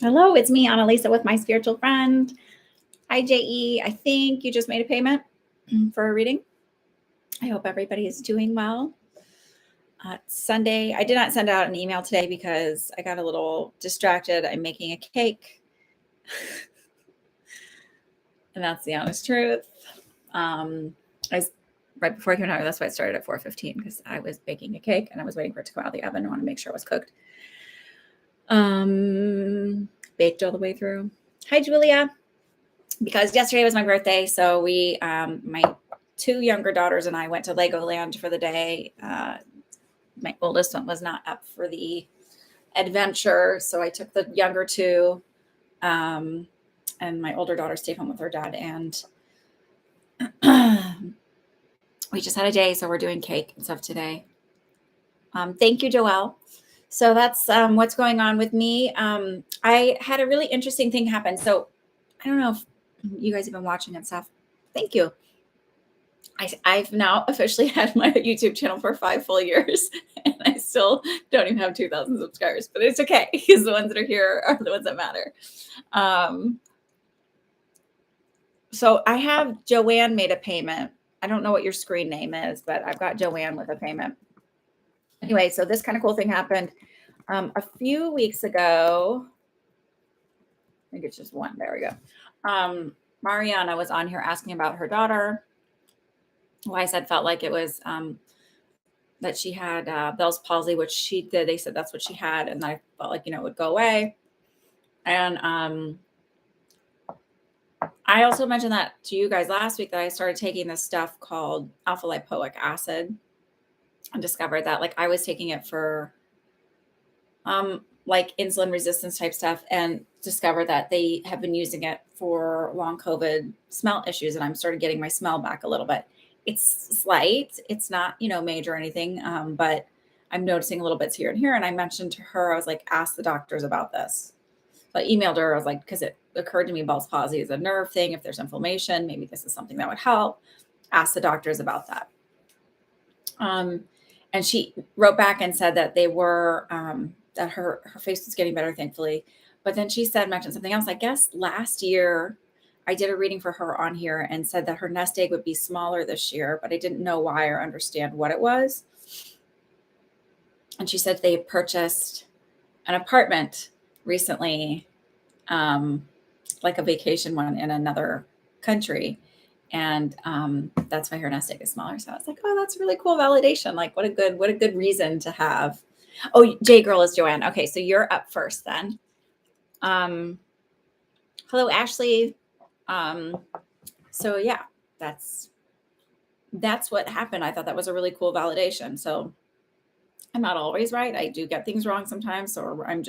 Hello, it's me, Annalisa, with my spiritual friend. Hi, JE. I think you just made a payment for a reading. I hope everybody is doing well. Sunday. I did not send out an email today because I got a little distracted. I'm making a cake. And that's the honest truth. I was right before I came out, that's why I started at 4:15, because I was baking a cake and I was waiting for it to come out of the oven. I want to make sure it was cooked. Baked all the way through. Hi, Julia. Because yesterday was my birthday, so we, my two younger daughters and I went to Legoland for the day. My oldest one was not up for the adventure, so I took the younger two, and my older daughter stayed home with her dad, and we just had a day, so we're doing cake and stuff today. Thank you, Joelle. So that's what's going on with me. I had a really interesting thing happen. So I don't know if you guys have been watching and stuff. Thank you. I've now officially had my YouTube channel for 5 full years, and I still don't even have 2,000 subscribers, but it's okay, because the ones that are here are the ones that matter. So I have Joanne made a payment. I don't know what your screen name is, but I've got Joanne with a payment. Anyway, so this kind of cool thing happened a few weeks ago. I think it's just one. There we go. Mariana was on here asking about her daughter. Why I said felt like it was that she had Bell's palsy, which she did. They said that's what she had, and I felt like it would go away. And I also mentioned that to you guys last week, that I started taking this stuff called alpha lipoic acid, and discovered that I was taking it for like insulin resistance type stuff, and discovered that they have been using it for long COVID smell issues. And I'm started getting my smell back a little bit. It's slight. It's not, major or anything. But I'm noticing a little bits here and here. And I mentioned to her, I was like, ask the doctors about this. So I emailed her. I was like, because it occurred to me, Bell's palsy is a nerve thing. If there's inflammation, maybe this is something that would help. Ask the doctors about that. And she wrote back and said that they were, that her face was getting better, thankfully. But then she mentioned something else. I guess last year I did a reading for her on here and said that her nest egg would be smaller this year, but I didn't know why or understand what it was. And she said they purchased an apartment recently, like a vacation one in another country. And that's why her nest egg is smaller. So I was like, oh, that's really cool validation. Like, what a good reason to have. Oh, J Girl is Joanne. Okay, so you're up first then. Hello, Ashley. So yeah, that's what happened. I thought that was a really cool validation. So I'm not always right. I do get things wrong sometimes, or I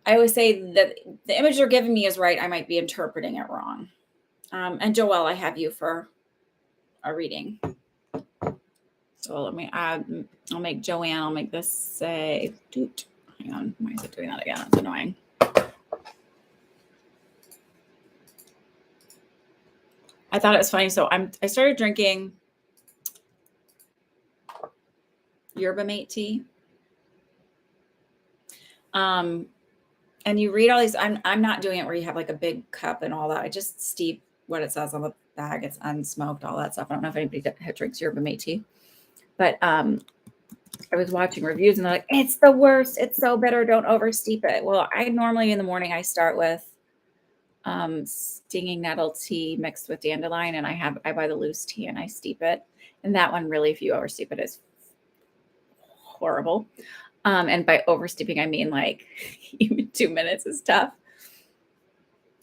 always say that the image you're giving me is right. I might be interpreting it wrong. And Joelle, I have you for a reading. So let me add, I'll make Joanne, I'll make this say, doot. Hang on, why is it doing that again? That's annoying. I thought it was funny. So I started drinking yerba mate tea. And you read all these, I'm not doing it where you have like a big cup and all that. I just steep what it says on the bag. It's unsmoked, all that stuff. I don't know if anybody drinks yerba mate tea, but I was watching reviews and they're like, it's the worst. It's so bitter. Don't oversteep it. Well, I normally in the morning, I start with stinging nettle tea mixed with dandelion, and I buy the loose tea and I steep it. And that one really, if you oversteep it, is horrible. And by oversteeping, I mean like even 2 minutes is tough.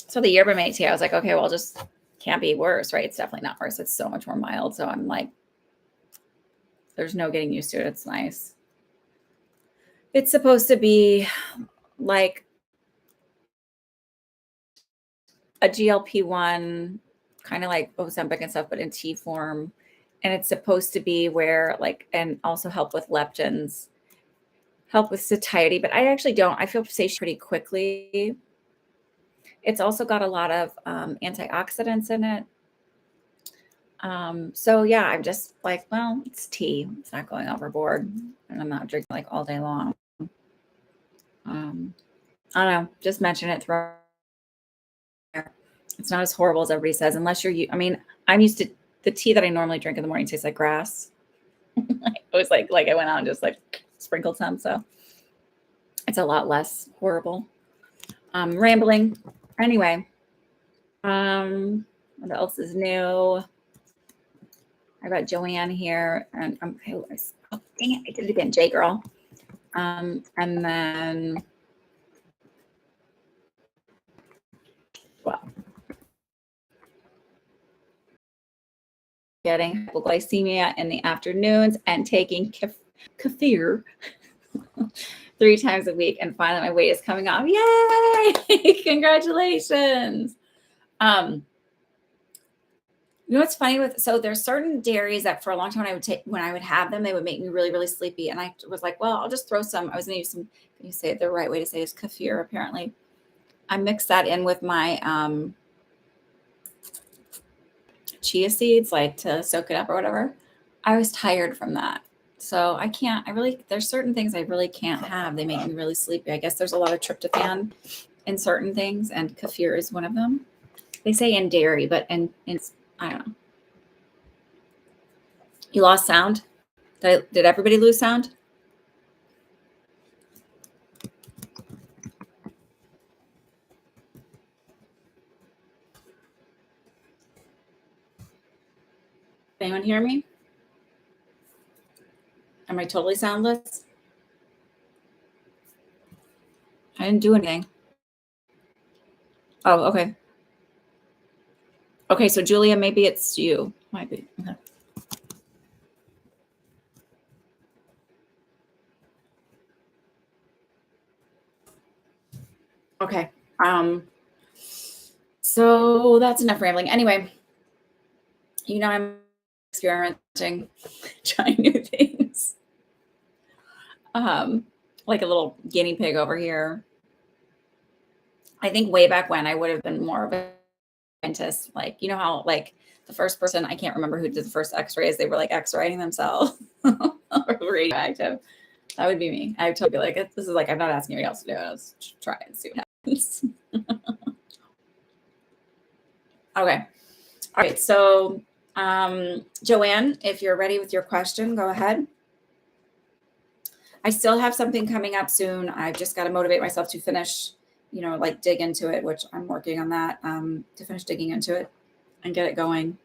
So the yerba mate tea, I was like, okay, well, just can't be worse, right? It's definitely not worse. It's so much more mild. So I'm like, there's no getting used to it. It's nice. It's supposed to be like a GLP-1, kind of like Ozempic and stuff, but in tea form. And it's supposed to be where and also help with leptins, help with satiety, but I actually don't. I feel satiated pretty quickly. It's also got a lot of antioxidants in it. So yeah, I'm just like, well, it's tea. It's not going overboard, and I'm not drinking all day long. I don't know. Just mention it. Throw there. It's not as horrible as everybody says, unless I mean, I'm used to the tea that I normally drink in the morning tastes like grass. It was like I went out and just like sprinkled some, so it's a lot less horrible. Rambling. Anyway, what else is new? I got Joanne here, and oh, dang it, I did it again, J girl. And then, well, getting hypoglycemia in the afternoons and taking kefir 3 times a week, and finally my weight is coming off. Yay! Congratulations. You know what's funny so there's certain dairies that for a long time when I would take when I would have them, they would make me really, really sleepy. And I was like, well, I'll just throw some. I was gonna use some, you say it the right way to say is kefir, apparently. I mixed that in with my chia seeds, like to soak it up or whatever. I was tired from that. So there's certain things I really can't have. They make me really sleepy. I guess there's a lot of tryptophan in certain things, and kefir is one of them. They say in dairy, but I don't know. You lost sound? Did everybody lose sound? Anyone hear me? Am I totally soundless? I didn't do anything. Oh, okay. Okay, so Julia, maybe it's you. Might be. Okay. Okay. So that's enough rambling. Anyway, I'm experimenting, trying new things. Like a little guinea pig over here. I think way back when I would have been more of a scientist. Like, you know how like the first person, I can't remember who did the first x-rays, they were like x-raying themselves radioactive. That would be me. I would totally be like, this is like, I'm not asking anybody else to do it. Let's try and see what happens. Okay. All right. So, Joanne, if you're ready with your question, go ahead. I still have something coming up soon. I've just got to motivate myself to finish, like dig into it, which I'm working on that, to finish digging into it and get it going.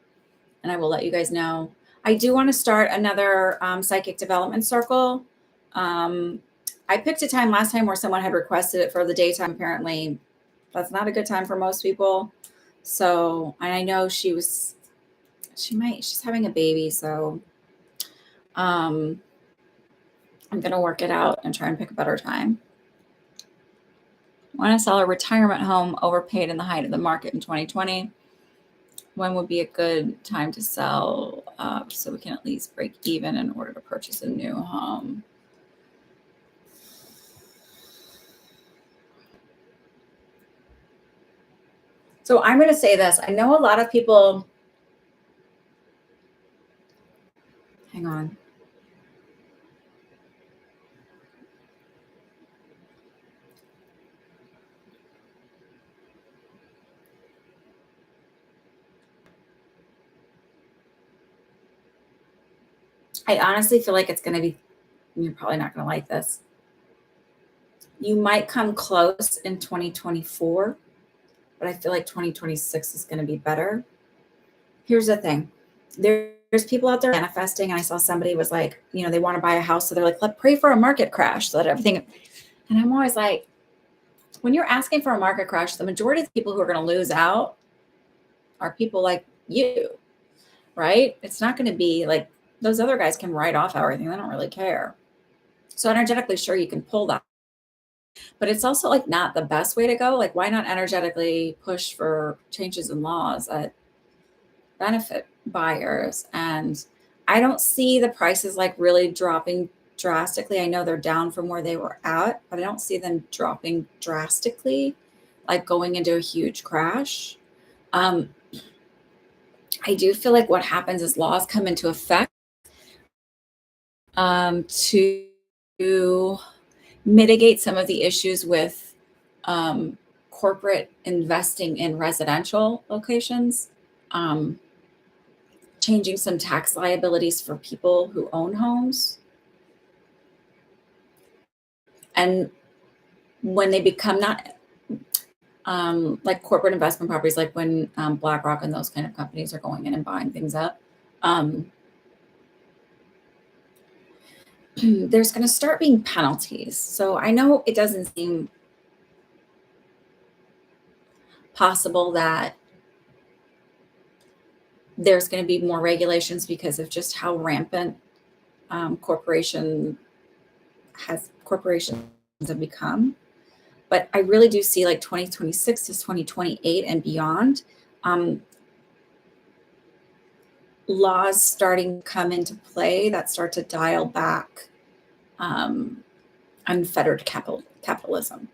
And I will let you guys know. I do want to start another psychic development circle. I picked a time last time where someone had requested it for the daytime. Apparently, that's not a good time for most people. So, and I know she's having a baby. So, I'm going to work it out and try and pick a better time. I want to sell a retirement home overpaid in the height of the market in 2020. When would be a good time to sell so we can at least break even in order to purchase a new home? So I'm going to say this. I know a lot of people. Hang on. I honestly feel like it's going to be, you're probably not going to like this. You might come close in 2024, but I feel like 2026 is going to be better. Here's the thing. There's people out there manifesting, and I saw somebody was like, they want to buy a house. So they're like, let's pray for a market crash so that everything. And I'm always like, when you're asking for a market crash, the majority of the people who are going to lose out are people like you, right? It's not going to be like those other guys can write off everything. They don't really care. So energetically, sure, you can pull that. But it's also like not the best way to go. Like, why not energetically push for changes in laws that benefit buyers? And I don't see the prices like really dropping drastically. I know they're down from where they were at, but I don't see them dropping drastically, like going into a huge crash. I do feel like what happens is laws come into effect to mitigate some of the issues with corporate investing in residential locations, um, changing some tax liabilities for people who own homes. And when they become not like corporate investment properties, like when BlackRock and those kind of companies are going in and buying things up, um, there's going to start being penalties. So I know it doesn't seem possible that there's going to be more regulations because of just how rampant corporations have become. But I really do see like 2026 to 2028 and beyond, um, laws starting to come into play that start to dial back um, unfettered capitalism.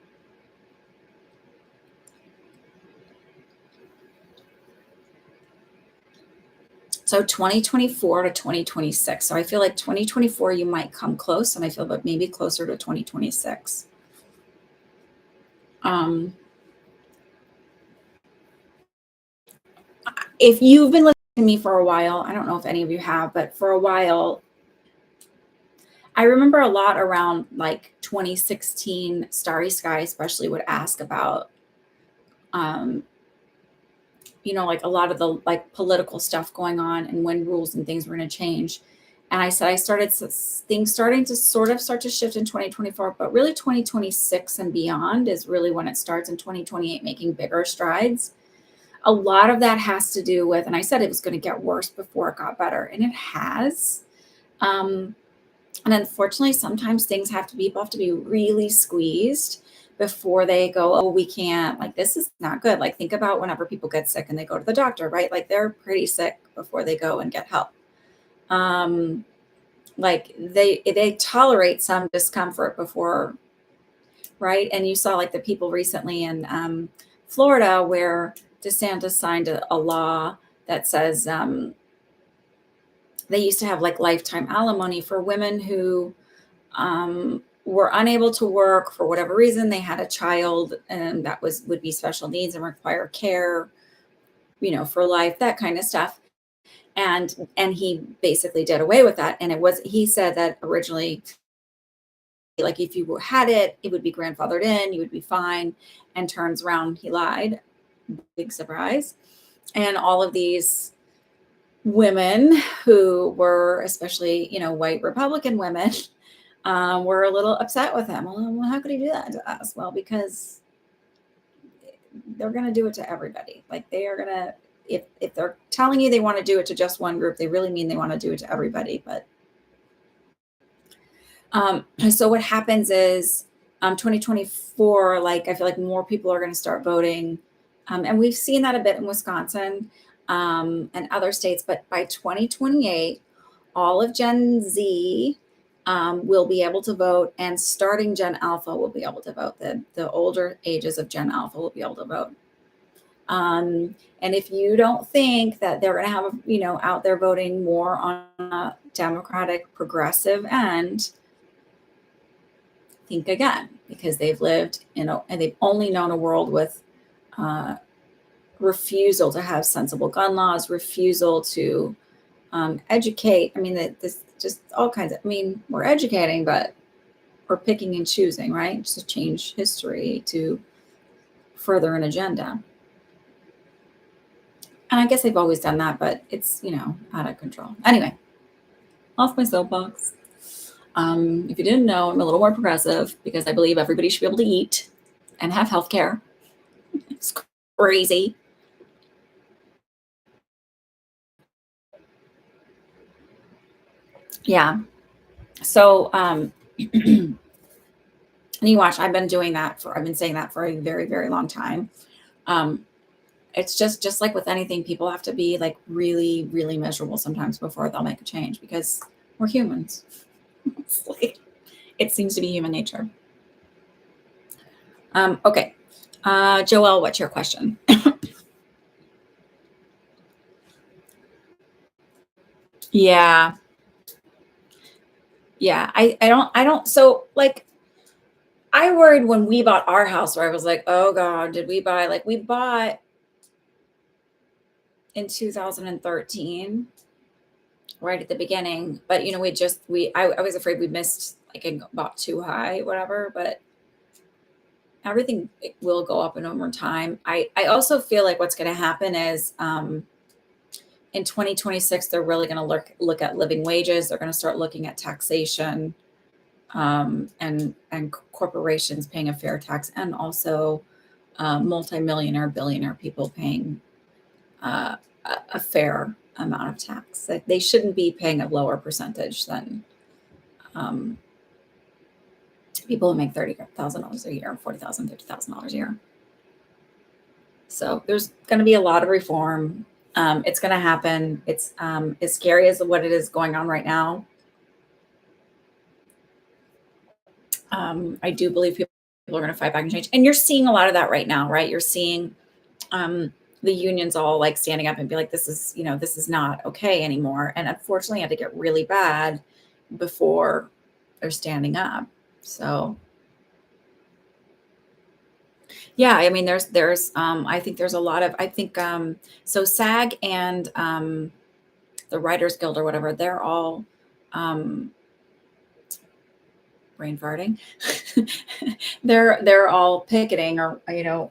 So 2024 to 2026. So I feel like 2024 you might come close, and I feel but maybe closer to 2026. Um, if you've been listening to me for a while, I don't know if any of you have, but for a while, I remember a lot around like 2016, Starry Sky especially would ask about, um, like a lot of the like political stuff going on and when rules and things were going to change. And I said I started things starting to start to shift in 2024, but really 2026 and beyond is really when it starts, in 2028 making bigger strides. A lot of that has to do with, and I said it was going to get worse before it got better, and it has. Um, and unfortunately, sometimes people have to be really squeezed before they go, oh, we can't, like, this is not good. Like, think about whenever people get sick and they go to the doctor, right? Like, they're pretty sick before they go and get help. Um, like they tolerate some discomfort before, right? And you saw like the people recently in Florida where DeSantis signed a law that says they used to have like lifetime alimony for women who were unable to work for whatever reason. They had a child and that would be special needs and require care, for life, that kind of stuff. And he basically did away with that. And he said that originally, like if you had it, it would be grandfathered in, you would be fine. And turns around, he lied. Big surprise. And all of these women who were, especially, white Republican women, were a little upset with him. Well, how could he do that to us? Well, because they're going to do it to everybody. Like they are going to, if they're telling you they want to do it to just one group, they really mean they want to do it to everybody. But so what happens is 2024, like I feel like more people are going to start voting. And we've seen that a bit in Wisconsin and other states. But by 2028, all of Gen Z will be able to vote, and starting Gen Alpha will be able to vote. The older ages of Gen Alpha will be able to vote. And if you don't think that they're going to have, out there voting more on a Democratic progressive end, think again, because they've lived and they've only known a world with refusal to have sensible gun laws, refusal to educate. I mean, this just all kinds of, we're educating, but we're picking and choosing, right? Just to change history to further an agenda. And I guess they've always done that, but it's, out of control. Anyway, off my soapbox. If you didn't know, I'm a little more progressive because I believe everybody should be able to eat and have health care. It's crazy. Yeah. So, and you watch, I've been saying that for a very, very long time. It's just like with anything, people have to be like really, really miserable sometimes before they'll make a change because we're humans. It seems to be human nature. Okay. Joelle, what's your question? Yeah. Yeah. I don't, so like, I worried when we bought our house where I was like, oh God, did we buy, like we bought in 2013, right at the beginning. But you know, I was afraid we missed like and bought too high, whatever, but everything will go up and over time. I also feel like what's gonna happen is in 2026, they're really gonna look at living wages, they're gonna start looking at taxation, and corporations paying a fair tax, and also multimillionaire, billionaire people paying a fair amount of tax. That they shouldn't be paying a lower percentage than um, people who make $30,000 a year, $40,000, $50,000 a year. So there's going to be a lot of reform. It's going to happen. It's as scary as what it is going on right now. I do believe people are going to fight back and change. And you're seeing a lot of that right now, right? You're seeing the unions all like standing up and be like, this is not okay anymore. And unfortunately, it had to get really bad before they're standing up. So yeah, I mean, I think there's a lot of, I think, so SAG and the Writers Guild or whatever, they're all um, brain farting. They're all picketing or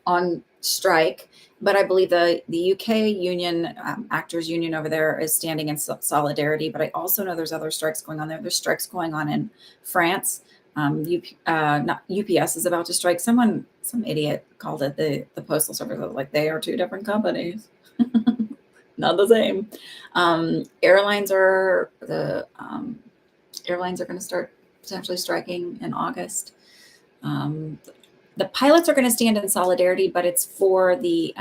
on strike. But I believe the UK union, actors union over there, is standing in solidarity. But I also know there's other strikes going on there. There's strikes going on in France. Not UPS is about to strike. Some idiot called it the postal service. Like they are two different companies, not the same. Airlines are going to start potentially striking in August. The pilots are going to stand in solidarity, but it's for the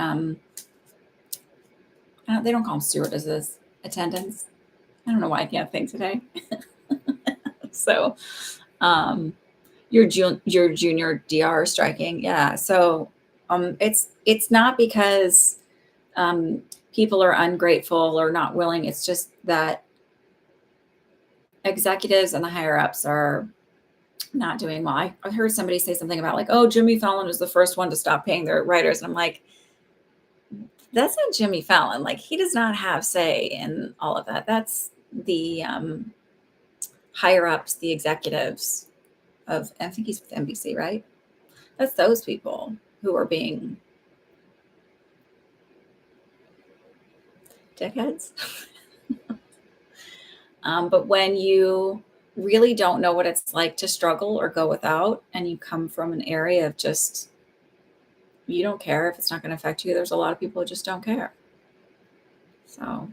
they don't call them stewardesses, attendants. I don't know why I can't think today. So your junior DR striking, yeah. So it's not because people are ungrateful or not willing. It's just that executives and the higher ups are not doing well. I heard somebody say something about like, oh, Jimmy Fallon was the first one to stop paying their writers. And I'm like, that's not Jimmy Fallon. Like he does not have say in all of that. That's the higher ups, the executives of, I think he's with NBC, right? That's those people who are being dickheads. But when you really don't know what it's like to struggle or go without, and you come from an area of just, you don't care if it's not going to affect you. There's a lot of people who just don't care. So,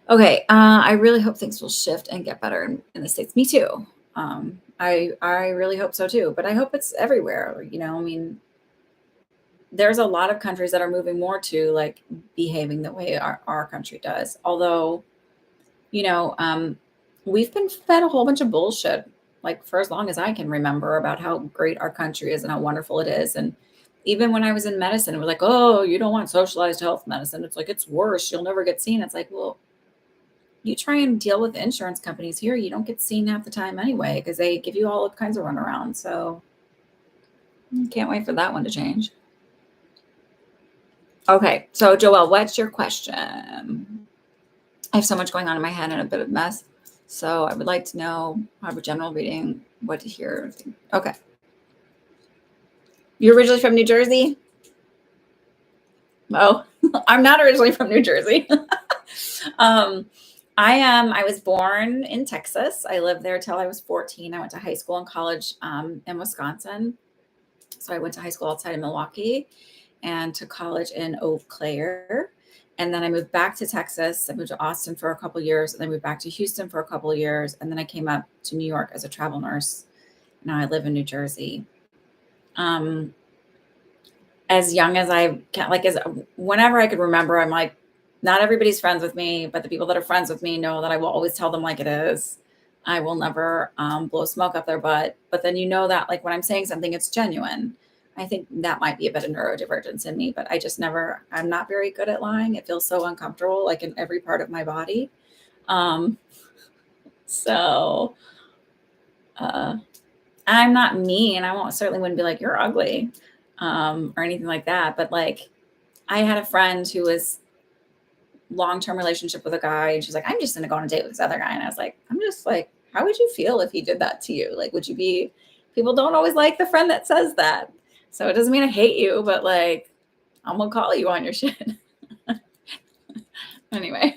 okay. I really hope things will shift and get better in the States. Me too. I really hope so too, but I hope it's everywhere. I mean, there's a lot of countries that are moving more to like behaving the way our country does. Although, we've been fed a whole bunch of bullshit, like for as long as I can remember, about how great our country is and how wonderful it is. And even when I was in medicine, it was like, oh, you don't want socialized health medicine. It's like, it's worse. You'll never get seen. It's like, well, you try and deal with insurance companies here. You don't get seen half the time anyway, because they give you all kinds of runaround. So can't wait for that one to change. Okay. So Joelle, what's your question? I have so much going on in my head and a bit of a mess. So I would like to know, have a general reading, what to hear. Okay. You're originally from New Jersey? Oh, I'm not originally from New Jersey. I was born in Texas. I lived there till I was 14. I went to high school and college in Wisconsin. So I went to high school outside of Milwaukee and to college in Eau Claire. And then I moved back to Texas. I moved to Austin for a couple of years, and then moved back to Houston for a couple of years. And then I came up to New York as a travel nurse. Now I live in New Jersey. As young as I can, like whenever I could remember, I'm like, not everybody's friends with me, but the people that are friends with me know that I will always tell them like it is. I will never blow smoke up their butt. But then that like when I'm saying something, it's genuine. I think that might be a bit of neurodivergence in me, but I'm not very good at lying. It feels so uncomfortable, like in every part of my body. So I'm not mean. I won't certainly wouldn't be like, you're ugly, or anything like that. But like I had a friend who was long-term relationship with a guy, and she's like, I'm just gonna go on a date with this other guy. And I was like, I'm just like, how would you feel if he did that to you? Like, would you be people don't always like the friend that says that. So it doesn't mean I hate you, but like I'm gonna call you on your shit. Anyway.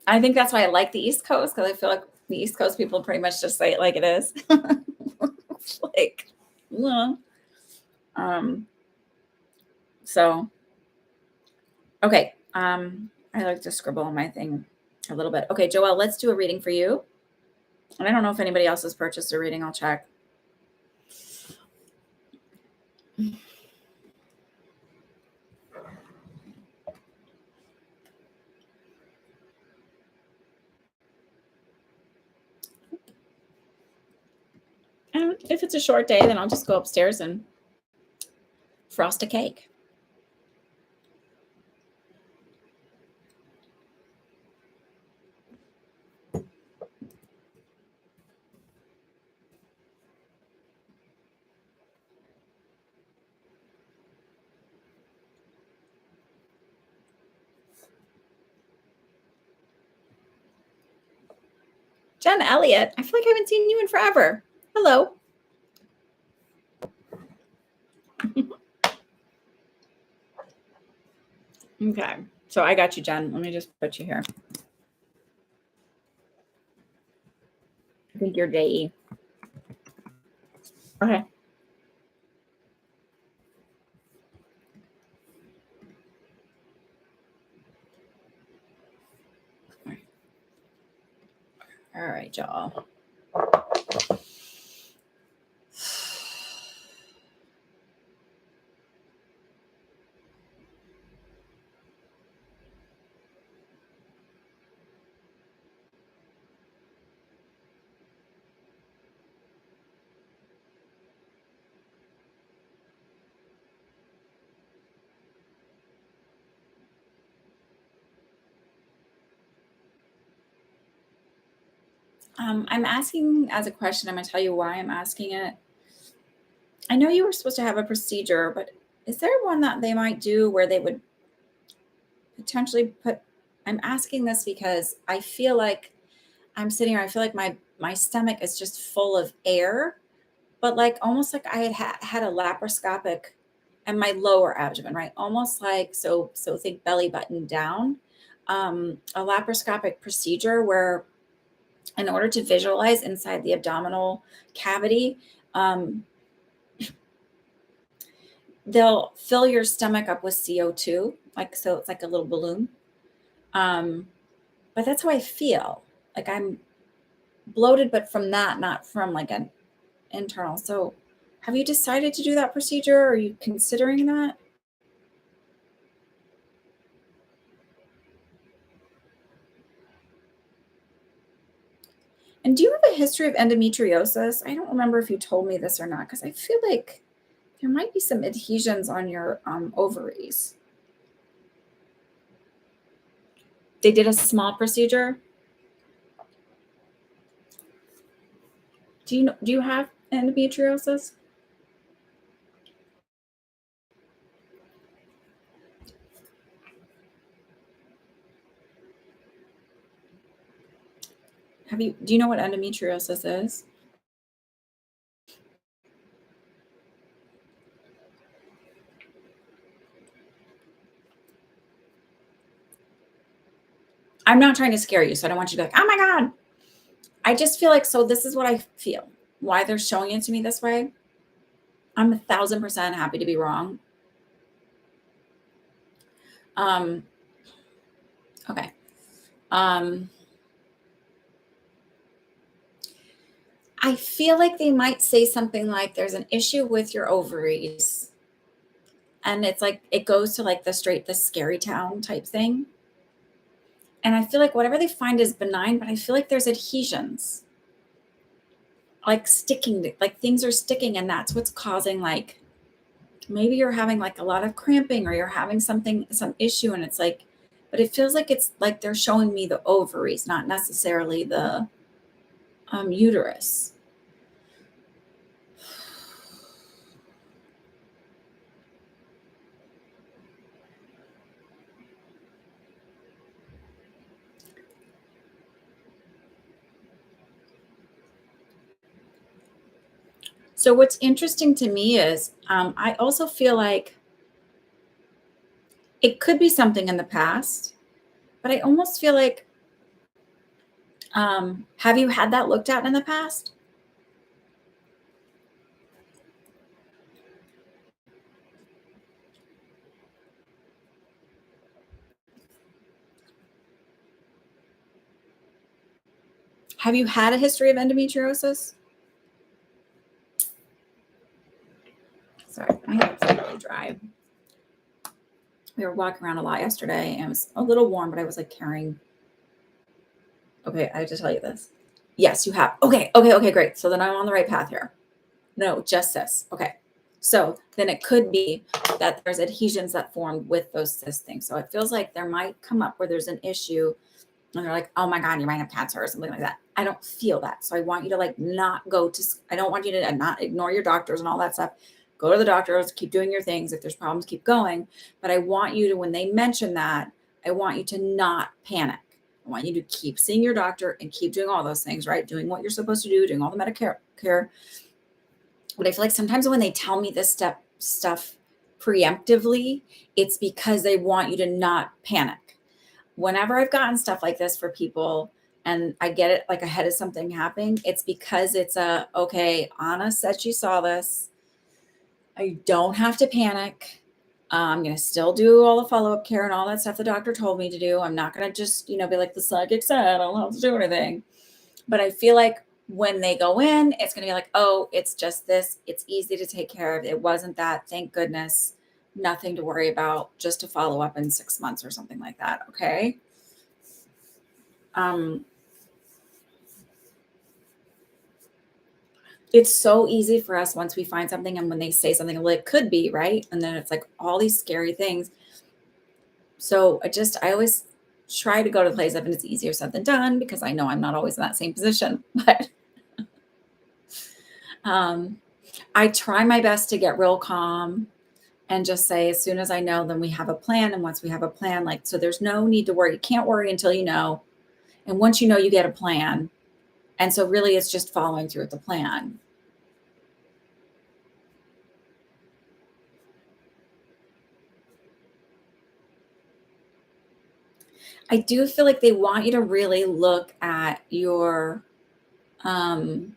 I think that's why I like the East Coast, because I feel like the East Coast people pretty much just say it like it is. Like, well, um, so okay. I like to scribble on my thing a little bit. Okay, Joelle, let's do a reading for you. And I don't know if anybody else has purchased a reading. I'll check. And if it's a short day, then I'll just go upstairs and frost a cake. Jen Elliott, I feel like I haven't seen you in forever. Hello. Okay, so I got you, Jen. Let me just put you here. I think you're JE. Okay. All right, y'all. I'm asking as a question. I'm going to tell you why I'm asking it. I know you were supposed to have a procedure, but is there one that they might do where they would potentially put? I'm asking this because I feel like I'm sitting here. I feel like my stomach is just full of air, but like almost like I had a laparoscopic, and my lower abdomen, right? Almost like so think belly button down. A laparoscopic procedure where, in order to visualize inside the abdominal cavity, um, they'll fill your stomach up with CO2, like so it's like a little balloon. Um, but that's how I feel. Like I'm bloated, but from that, not from like an internal. So have you decided to do that procedure? Are you considering that? And do you have a history of endometriosis? I don't remember if you told me this or not, because I feel like there might be some adhesions on your ovaries. They did a small procedure. Do you have endometriosis? Do you know what endometriosis is? I'm not trying to scare you, so I don't want you to be like, oh my God. I just feel like, so this is what I feel. Why they're showing it to me this way. I'm 1,000% happy to be wrong. Um, okay. I feel like they might say something like there's an issue with your ovaries. And it's like it goes to like the scary town type thing. And I feel like whatever they find is benign, but I feel like there's adhesions. Like sticking, like things are sticking, and that's what's causing like maybe you're having like a lot of cramping, or you're having some issue, and it's like, but it feels like it's like they're showing me the ovaries, not necessarily the uterus. So what's interesting to me is I also feel like it could be something in the past, but I almost feel like have you had that looked at in the past? Have you had a history of endometriosis? Sorry, my hands are really dry. We were walking around a lot yesterday and it was a little warm, but I was like carrying. Okay, I have to tell you this. Yes, you have. Okay, okay, okay, great. So then I'm on the right path here. No, just cysts. Okay. So then it could be that there's adhesions that formed with those cyst things. So it feels like there might come up where there's an issue and they're like, oh my God, you might have cancer or something like that. I don't feel that. So I want you to like not go to, I don't want you to not ignore your doctors and all that stuff. Go to the doctors, keep doing your things. If there's problems, keep going. But I want you to, when they mention that, I want you to not panic. I want you to keep seeing your doctor and keep doing all those things, right? Doing what you're supposed to do, doing all the Medicare care. But I feel like sometimes when they tell me this stuff preemptively, it's because they want you to not panic. Whenever I've gotten stuff like this for people and I get it like ahead of something happening, it's because it's okay, Anna said she saw this. I don't have to panic. I'm going to still do all the follow-up care and all that stuff the doctor told me to do. I'm not going to just, be like the psychic said, I don't have to do anything. But I feel like when they go in, it's going to be like, oh, it's just this. It's easy to take care of. It wasn't that. Thank goodness. Nothing to worry about. Just to follow up in 6 months or something like that. Okay. Um, it's so easy for us once we find something and when they say something, well, it could be, right? And then it's like all these scary things. So I always try to go to the place of, and it's easier said than done because I know I'm not always in that same position, but um, I try my best to get real calm and just say, as soon as I know, then we have a plan. And once we have a plan, like, so there's no need to worry. You can't worry until you know. And once you know, you get a plan. And so really it's just following through with the plan. I do feel like they want you to really look at um,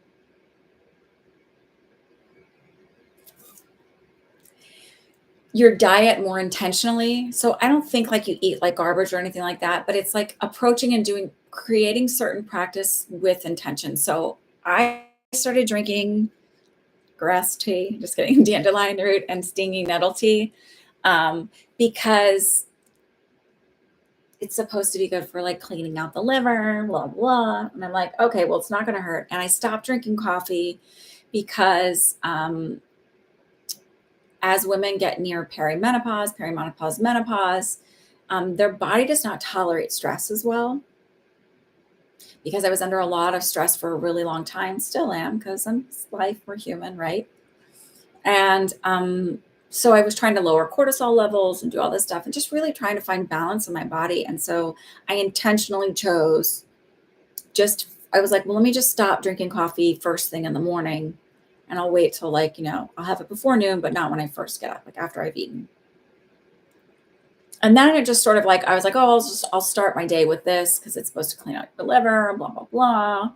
your diet more intentionally. So I don't think like you eat like garbage or anything like that, but it's like approaching and creating certain practice with intention. So I started drinking grass tea, just kidding, dandelion root and stinging nettle tea, because it's supposed to be good for like cleaning out the liver, blah, blah. And I'm like, okay, well, it's not going to hurt. And I stopped drinking coffee because as women get near perimenopause, menopause, their body does not tolerate stress as well. Because I was under a lot of stress for a really long time, still am, because I'm life, we're human, right? And so I was trying to lower cortisol levels and do all this stuff and just really trying to find balance in my body. And so I intentionally chose I was like, well, let me just stop drinking coffee first thing in the morning and I'll wait till like, I'll have it before noon, but not when I first get up, like after I've eaten. And then it just sort of like, I was like, oh, I'll start my day with this because it's supposed to clean out your liver, blah, blah, blah.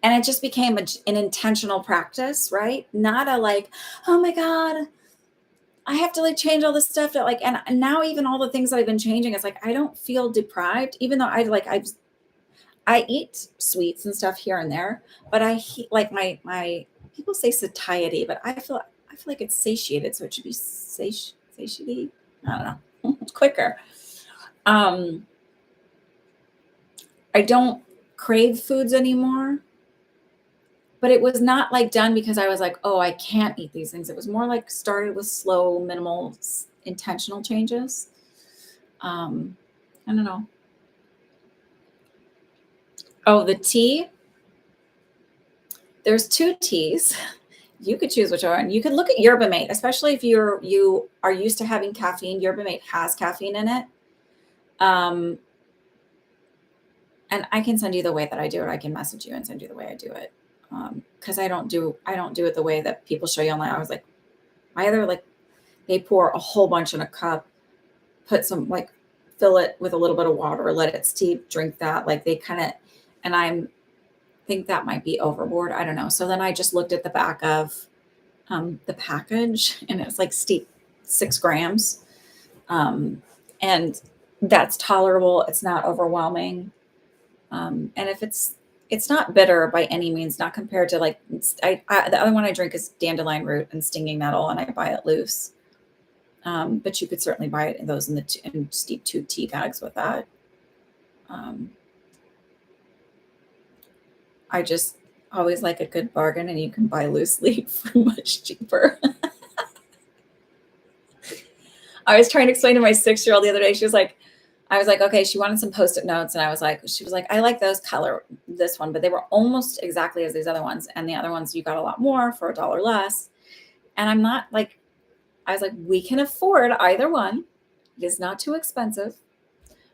And it just became an intentional practice, right? Not a like, oh my God, I have to like change all this stuff that like, and now even all the things that I've been changing, it's like, I don't feel deprived, even though I eat sweets and stuff here and there, but like my people say satiety, but I feel like it's satiated. So it should be satiety. I don't know, quicker. Um, I don't crave foods anymore, but it was not like done because I was like, oh, I can't eat these things. It was more like started with slow, minimal, intentional changes. Um, I don't know. Oh, the tea. There's two teas. You could choose which one. You could look at yerba mate, especially if you are used to having caffeine. Yerba mate has caffeine in it. Um, and I can send you the way that I do it. I can message you and send you the way I do it. Because I don't do it the way that people show you online. I was like, either like they pour a whole bunch in a cup, put some like fill it with a little bit of water, let it steep, drink that. Like they kind of, and I think that might be overboard. I don't know. So then I just looked at the back of the package, and it's like steep 6 grams. And that's tolerable. It's not overwhelming. And if it's not bitter by any means, not compared to like, the other one I drink is dandelion root and stinging nettle, and I buy it loose. But you could certainly buy it in those in steep 2 tea bags with that. Um, I just always like a good bargain, and you can buy loose leaf for much cheaper. I was trying to explain to my 6-year-old the other day. I was like, okay, she wanted some Post-it notes. And she was like, I like those color, this one, but they were almost exactly as these other ones. And the other ones, you got a lot more for $1 less. And I'm not like, I was like, we can afford either one. It is not too expensive,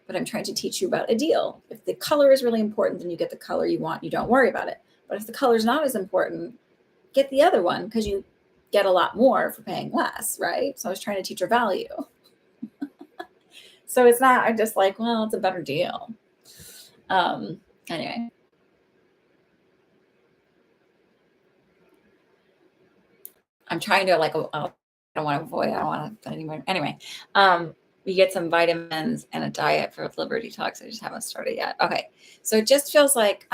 but I'm trying to teach you about a deal. If the color is really important, then you get the color you want. You don't worry about it. But if the color is not as important, get the other one, because you get a lot more for paying less, right? So I was trying to teach her value. So it's not, I'm just like, well, it's a better deal. Anyway. I'm trying to like, I don't want to avoid, I don't want to anymore. Anyway, you get some vitamins and a diet for liver detox. I just haven't started yet. Okay. So it just feels like,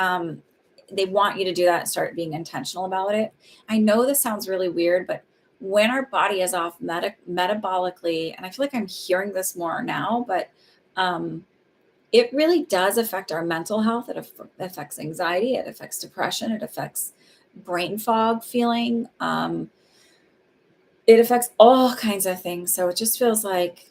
they want you to do that and start being intentional about it. I know this sounds really weird, but when our body is off metabolically, and I feel like I'm hearing this more now, but it really does affect our mental health. It affects anxiety. It affects depression. It affects brain fog feeling. It affects all kinds of things. So it just feels like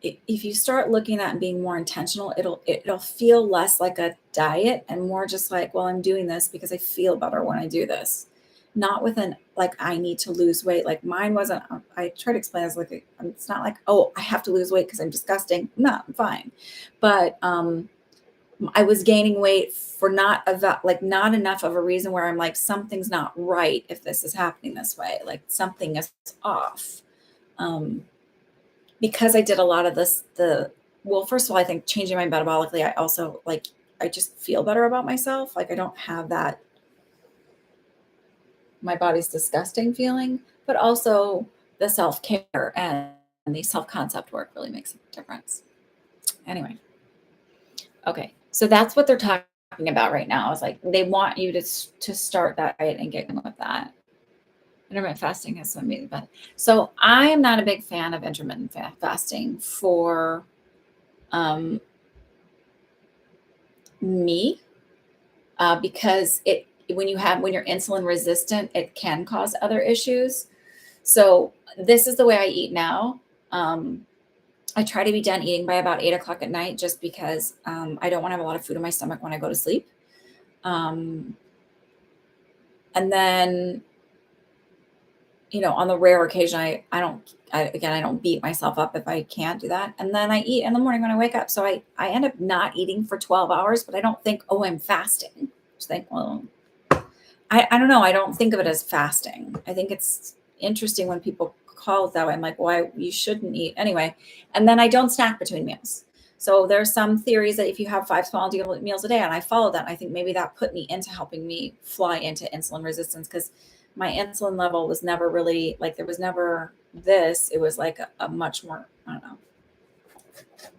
if you start looking at and being more intentional, it'll feel less like a diet and more just like, well, I'm doing this because I feel better when I do this. Not with an like I need to lose weight. Like mine wasn't. I try to explain this like it's not like, oh, I have to lose weight because I'm disgusting. No, I'm fine. But I was gaining weight for not enough of a reason where I'm like, something's not right if this is happening this way. Like something is off. Because I did a lot of this, well, first of all, I think changing my metabolically, I also like, I just feel better about myself. Like I don't have that, my body's disgusting feeling, but also the self-care and the self-concept work really makes a difference. Anyway. Okay. So that's what they're talking about right now. Is like, they want you to start that diet and get going with that. Intermittent fasting has some amazing benefits. So I am not a big fan of intermittent fasting for me, because when you're insulin resistant, it can cause other issues. So this is the way I eat now. I try to be done eating by about 8 o'clock at night, just because I don't want to have a lot of food in my stomach when I go to sleep. And then, on the rare occasion, I don't beat myself up if I can't do that. And then I eat in the morning when I wake up. So I end up not eating for 12 hours, but I don't think, oh, I'm fasting. Just think, well, I don't know. I don't think of it as fasting. I think it's interesting when people call it that way. I'm like, why you shouldn't eat anyway. And then I don't snack between meals. So there's some theories that if you have 5 small meals a day, and I follow that, I think maybe that put me into helping me fly into insulin resistance, because my insulin level was never really like, there was never this. It was like a much more, I don't know.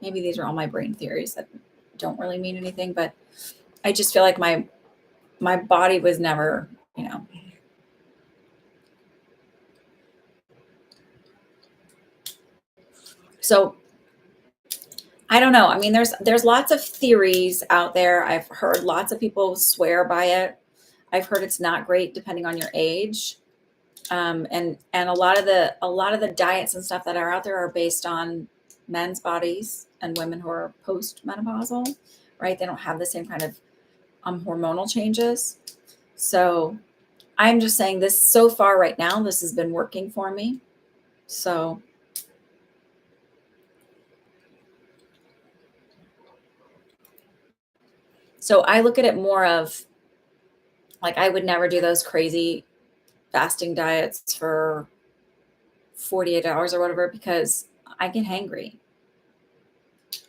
Maybe these are all my brain theories that don't really mean anything, but I just feel like my body was never, so I don't know. I mean, there's lots of theories out there. I've heard lots of people swear by it. I've heard it's not great depending on your age. And a lot of the diets and stuff that are out there are based on men's bodies and women who are post-menopausal, right? They don't have the same kind of hormonal changes. So I'm just saying this so far right now, this has been working for me. So I look at it more of Like I would never do those crazy fasting diets for 48 hours or whatever because I get hangry.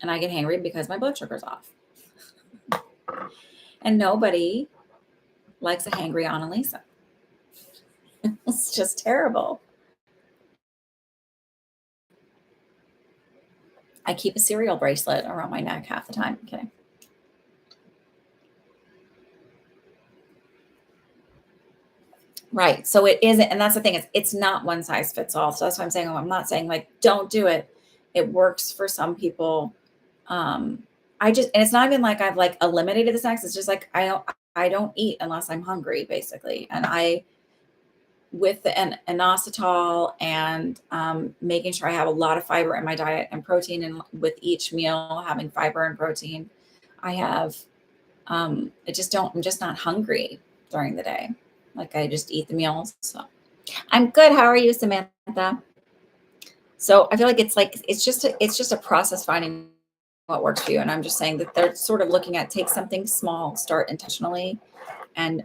And I get hangry because my blood sugar's off. And nobody likes a hangry Annalisa. It's just terrible. I keep a cereal bracelet around my neck half the time. Okay. Right. So it isn't, and that's the thing, it's not one size fits all. So that's why I'm saying, I'm not saying like don't do it. It works for some people. I just, and it's not even like I've like eliminated the snacks. It's just like I don't eat unless I'm hungry, basically. And I with the inositol and making sure I have a lot of fiber in my diet and protein, and with each meal having fiber and protein, I have I'm just not hungry during the day. Like I just eat the meals. So I'm good. How are you, Samantha? So I feel like it's just a process finding what works for you. And I'm just saying that they're sort of looking at take something small, start intentionally, and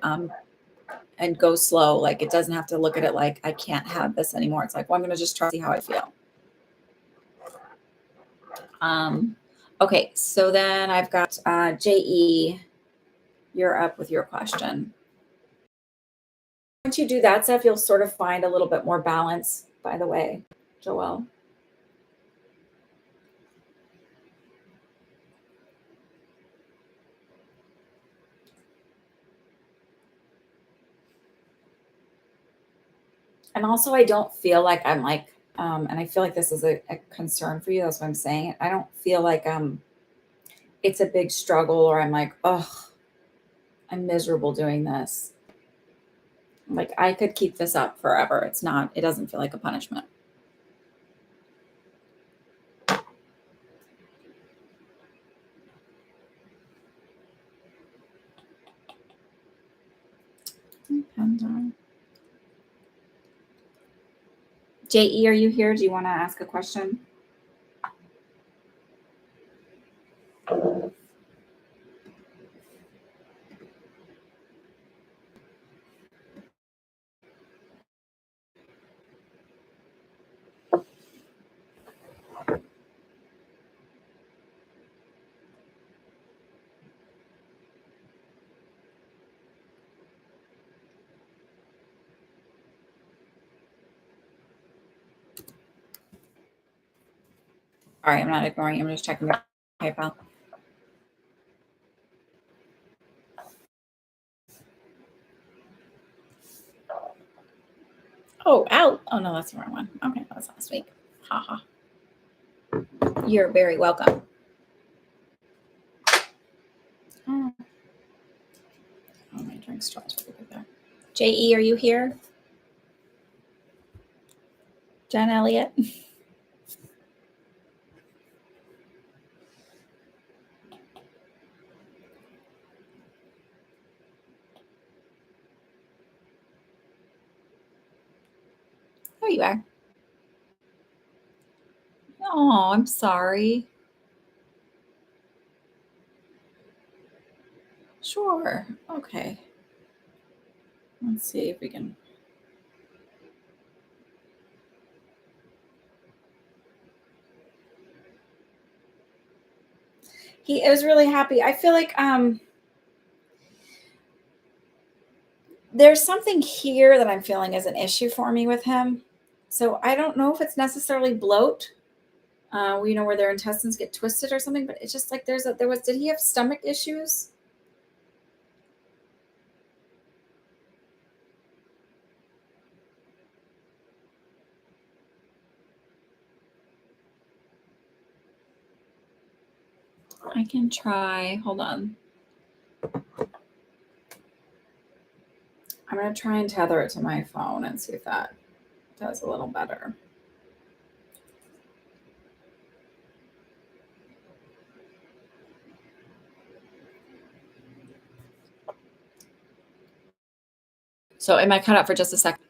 go slow. Like it doesn't have to look at it like I can't have this anymore. It's like, well, I'm gonna just try to see how I feel. Okay, so then I've got JE. You're up with your question. Once you do that stuff, you'll sort of find a little bit more balance, by the way, Joelle. And also, I don't feel like I'm like, and I feel like this is a concern for you. That's what I'm saying. I don't feel like it's a big struggle or I'm like, oh, I'm miserable doing this. Like I could keep this up forever. It doesn't feel like a punishment. JE, are you here? Do you want to ask a question? All right, I'm not ignoring you. I'm just checking your PayPal. Oh, out. Oh, no, that's the wrong one. Okay, that was last week. Haha. You're very welcome. Oh, my drink's dropped there. JE, are you here? Jen Elliott? There you are. Oh, I'm sorry. Sure. Okay. Let's see if we can. He is really happy. I feel like there's something here that I'm feeling is an issue for me with him. So I don't know if it's necessarily bloat, where their intestines get twisted or something, but it's just like did he have stomach issues? I can try. Hold on. I'm going to try and tether it to my phone and see if that does a little better. So am I cut out for just a second?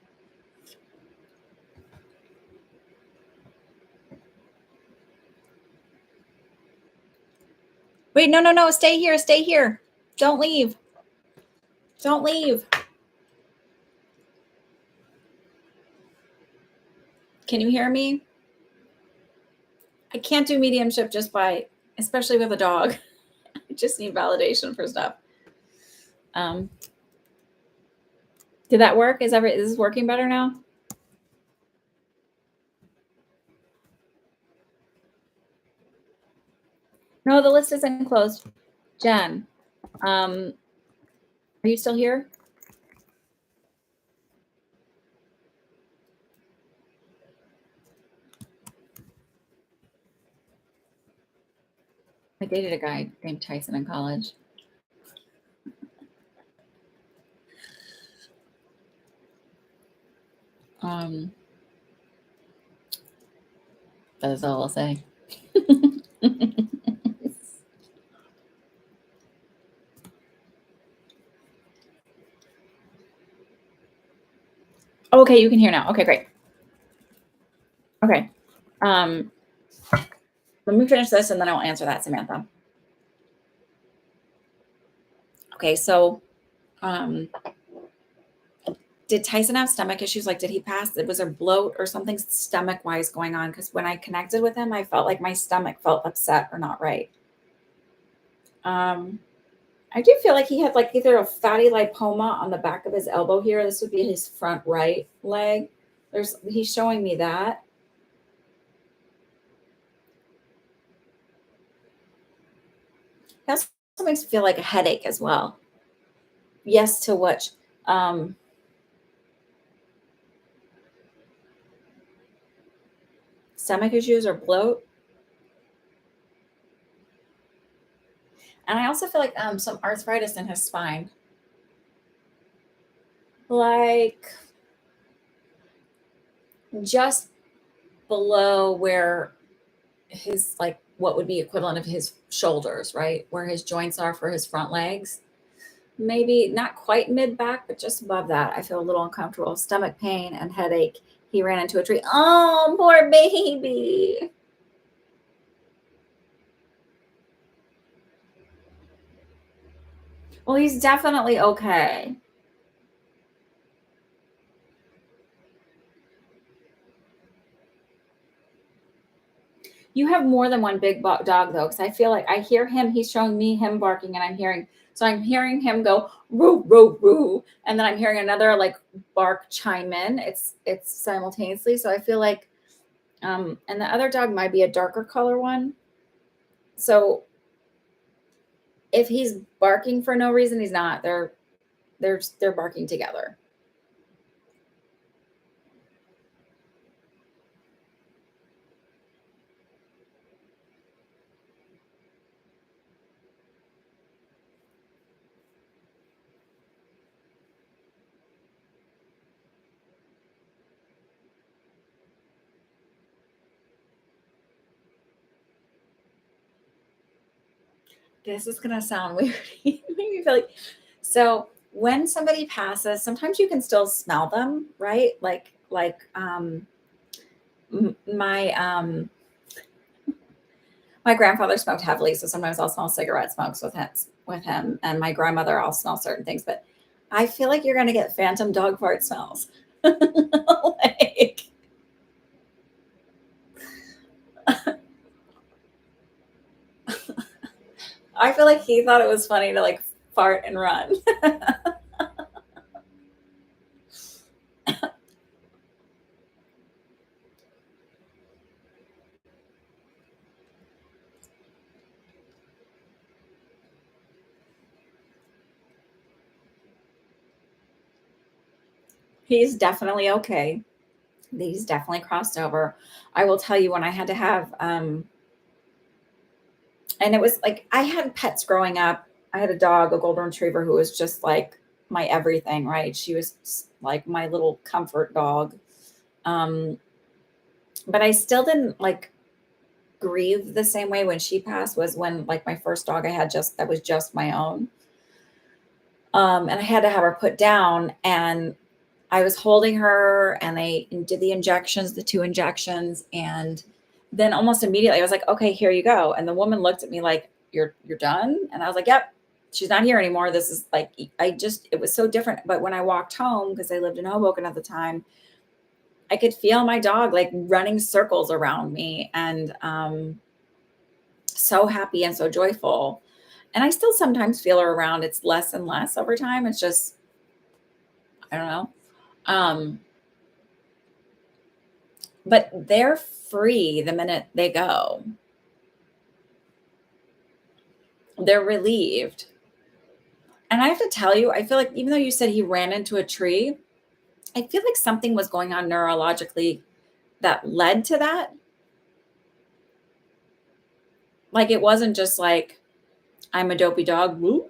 Wait, no. Stay here. Don't leave. Don't leave. Can you hear me? I can't do mediumship just by, especially with a dog. I just need validation for stuff. Um, did that work? Is this working better now? No, the list isn't closed. Jen, are you still here? I dated a guy named Tyson in college. That is all I'll say. Okay, you can hear now. Okay, great. Okay. Let me finish this and then I'll answer that, Samantha. Okay, so did Tyson have stomach issues? Like, did he pass? Was there bloat or something stomach wise going on? Because when I connected with him, I felt like my stomach felt upset or not right. I do feel like he had like either a fatty lipoma on the back of his elbow here. This would be his front right leg. He's showing me that. He also makes me feel like a headache as well. Yes, to which stomach issues or bloat. And I also feel like some arthritis in his spine. Like just below where his like what would be equivalent of his shoulders, right? Where his joints are for his front legs. Maybe not quite mid back, but just above that. I feel a little uncomfortable. Stomach pain and headache. He ran into a tree. Oh, poor baby. Well, he's definitely okay. You have more than one big dog though, because I feel like I hear him. He's showing me him barking, and I'm hearing him go roo roo roo, and then I'm hearing another like bark chime in. It's simultaneously. So I feel like, and the other dog might be a darker color one. So if he's barking for no reason, he's not. They're barking together. This is gonna sound weird. You make me feel like so when somebody passes, sometimes you can still smell them, right? My my grandfather smoked heavily, so sometimes I'll smell cigarette smokes with him, and my grandmother, I'll smell certain things, but I feel like you're gonna get phantom dog fart smells. Like, I feel like he thought it was funny to like fart and run. He's definitely okay. He's definitely crossed over. I will tell you when I had to have and it was like I had pets growing up. I had a dog, a golden retriever, who was just like my everything, right? She was like my little comfort dog. Um, but I still didn't like grieve the same way when she passed was when like my first dog I had just that was just my own. And I had to have her put down and I was holding her and they did the injections, the 2 injections, and then almost immediately I was like, okay, here you go. And the woman looked at me like, you're done? And I was like, yep, she's not here anymore. This is like, it was so different. But when I walked home, because I lived in Hoboken at the time, I could feel my dog like running circles around me and so happy and so joyful. And I still sometimes feel her around. It's less and less over time. It's just, I don't know. Um, but they're free the minute they go. They're relieved. And I have to tell you, I feel like even though you said he ran into a tree, I feel like something was going on neurologically that led to that. Like it wasn't just like, I'm a dopey dog. Woo.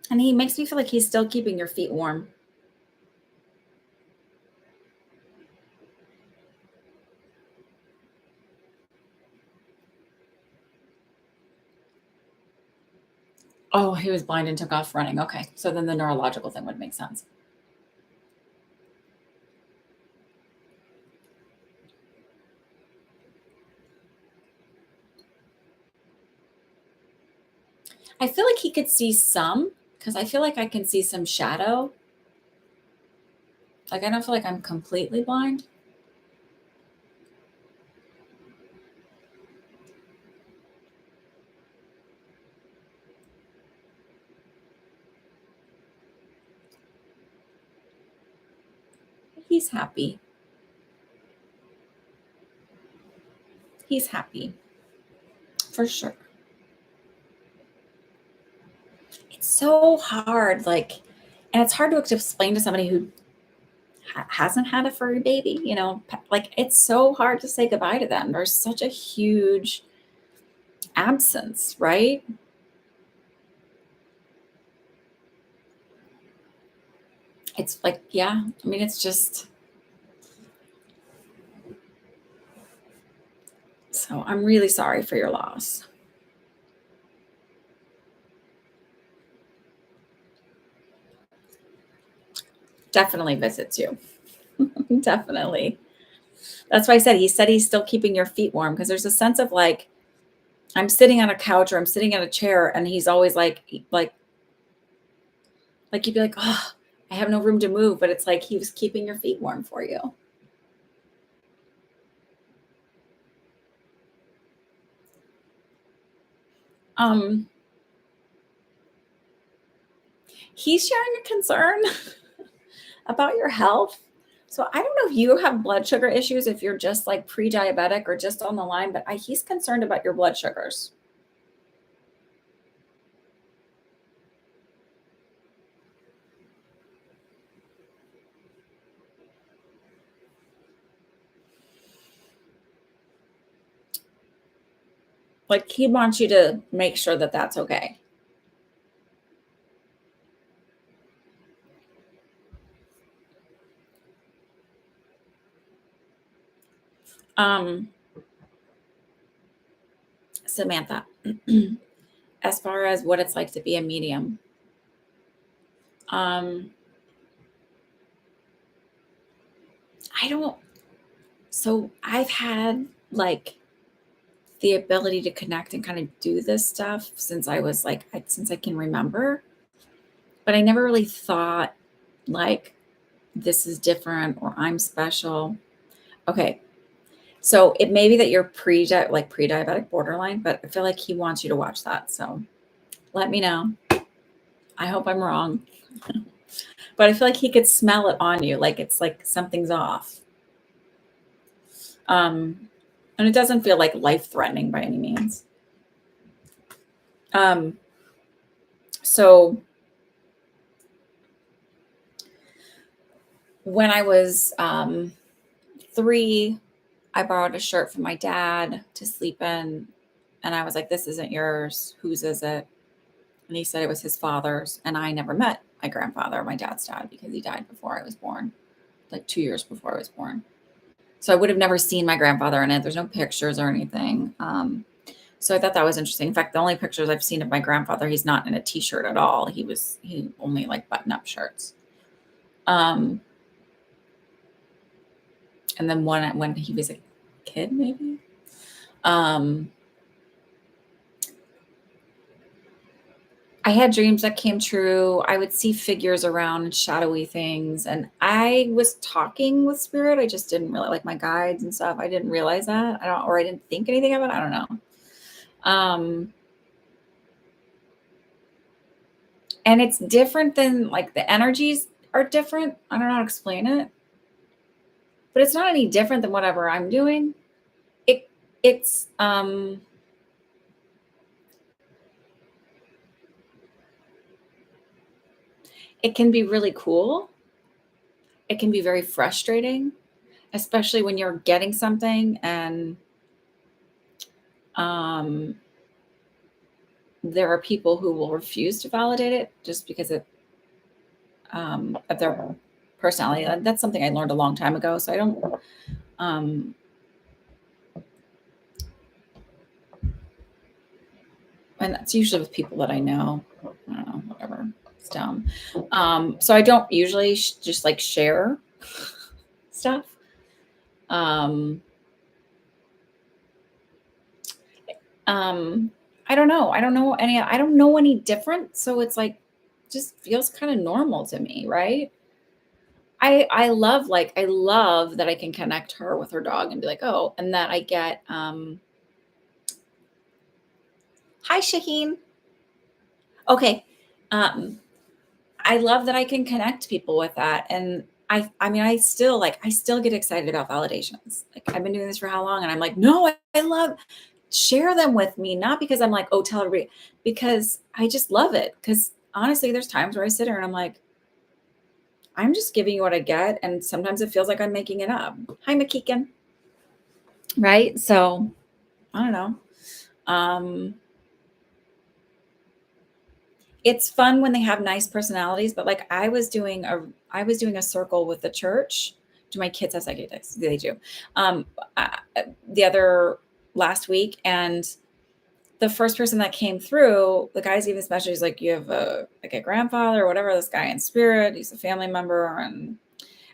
And he makes me feel like he's still keeping your feet warm. Oh, he was blind and took off running. Okay. So then the neurological thing would make sense. I feel like he could see some because I feel like I can see some shadow. Like I don't feel like I'm completely blind. He's happy. He's happy for sure. It's so hard. Like, and it's hard to explain to somebody who hasn't had a furry baby, like it's so hard to say goodbye to them. There's such a huge absence, right? It's like, yeah, I mean, it's just, so I'm really sorry for your loss. Definitely visits you. Definitely. That's why I said he's still keeping your feet warm because there's a sense of like, I'm sitting on a couch or I'm sitting in a chair and he's always like you'd be like, oh, I have no room to move, but it's like he was keeping your feet warm for you. Um, he's sharing a concern about your health. So I don't know if you have blood sugar issues, if you're just like pre-diabetic or just on the line, but he's concerned about your blood sugars. Like he wants you to make sure that that's okay. Um, Samantha, as far as what it's like to be a medium, um, I don't, so I've had like the ability to connect and kind of do this stuff since I was like, since I can remember, but I never really thought like this is different or I'm special. Okay. So it may be that you're pre-diabetic borderline, but I feel like he wants you to watch that. So let me know. I hope I'm wrong. But I feel like he could smell it on you, like it's like something's off. And it doesn't feel like life-threatening by any means. Um, so when I was 3, I borrowed a shirt from my dad to sleep in. And I was like, this isn't yours. Whose is it? And he said it was his father's. And I never met my grandfather, my dad's dad, because he died before I was born, like 2 years before I was born. So I would have never seen my grandfather in it. There's no pictures or anything. So I thought that was interesting. In fact, the only pictures I've seen of my grandfather, he's not in a t-shirt at all. He only like button-up shirts. Um, and then one when he was a kid, maybe. I had dreams that came true. I would see figures around and shadowy things. And I was talking with spirit. I just didn't really like my guides and stuff. I didn't realize that. I didn't think anything of it. I don't know. And it's different than like the energies are different. I don't know how to explain it, but it's not any different than whatever I'm doing. It's it can be really cool. It can be very frustrating, especially when you're getting something and um, there are people who will refuse to validate it just because of their personality. That's something I learned a long time ago. So I don't, and that's usually with people that I know. I don't know, whatever. It's dumb. So I don't usually just like share stuff. I don't know. I don't know any different. So it's like, just feels kind of normal to me, right? I love that I can connect her with her dog and be like, oh, and that I get, hi, Shaheen. Okay. I love that I can connect people with that. And I mean, I still get excited about validations. Like I've been doing this for how long? And I'm like, no, I love, share them with me. Not because I'm like, oh, tell everybody, because I just love it. Because honestly, there's times where I sit here and I'm like, I'm just giving you what I get. And sometimes it feels like I'm making it up. Hi, McKeegan. Right. So I don't know. It's fun when they have nice personalities, but like I was doing a circle with the church. Do my kids have psychic decks? They do. Um, the other last week, and the first person that came through, the guy's even special. He's like, you have a grandfather or whatever. This guy in spirit, he's a family member, and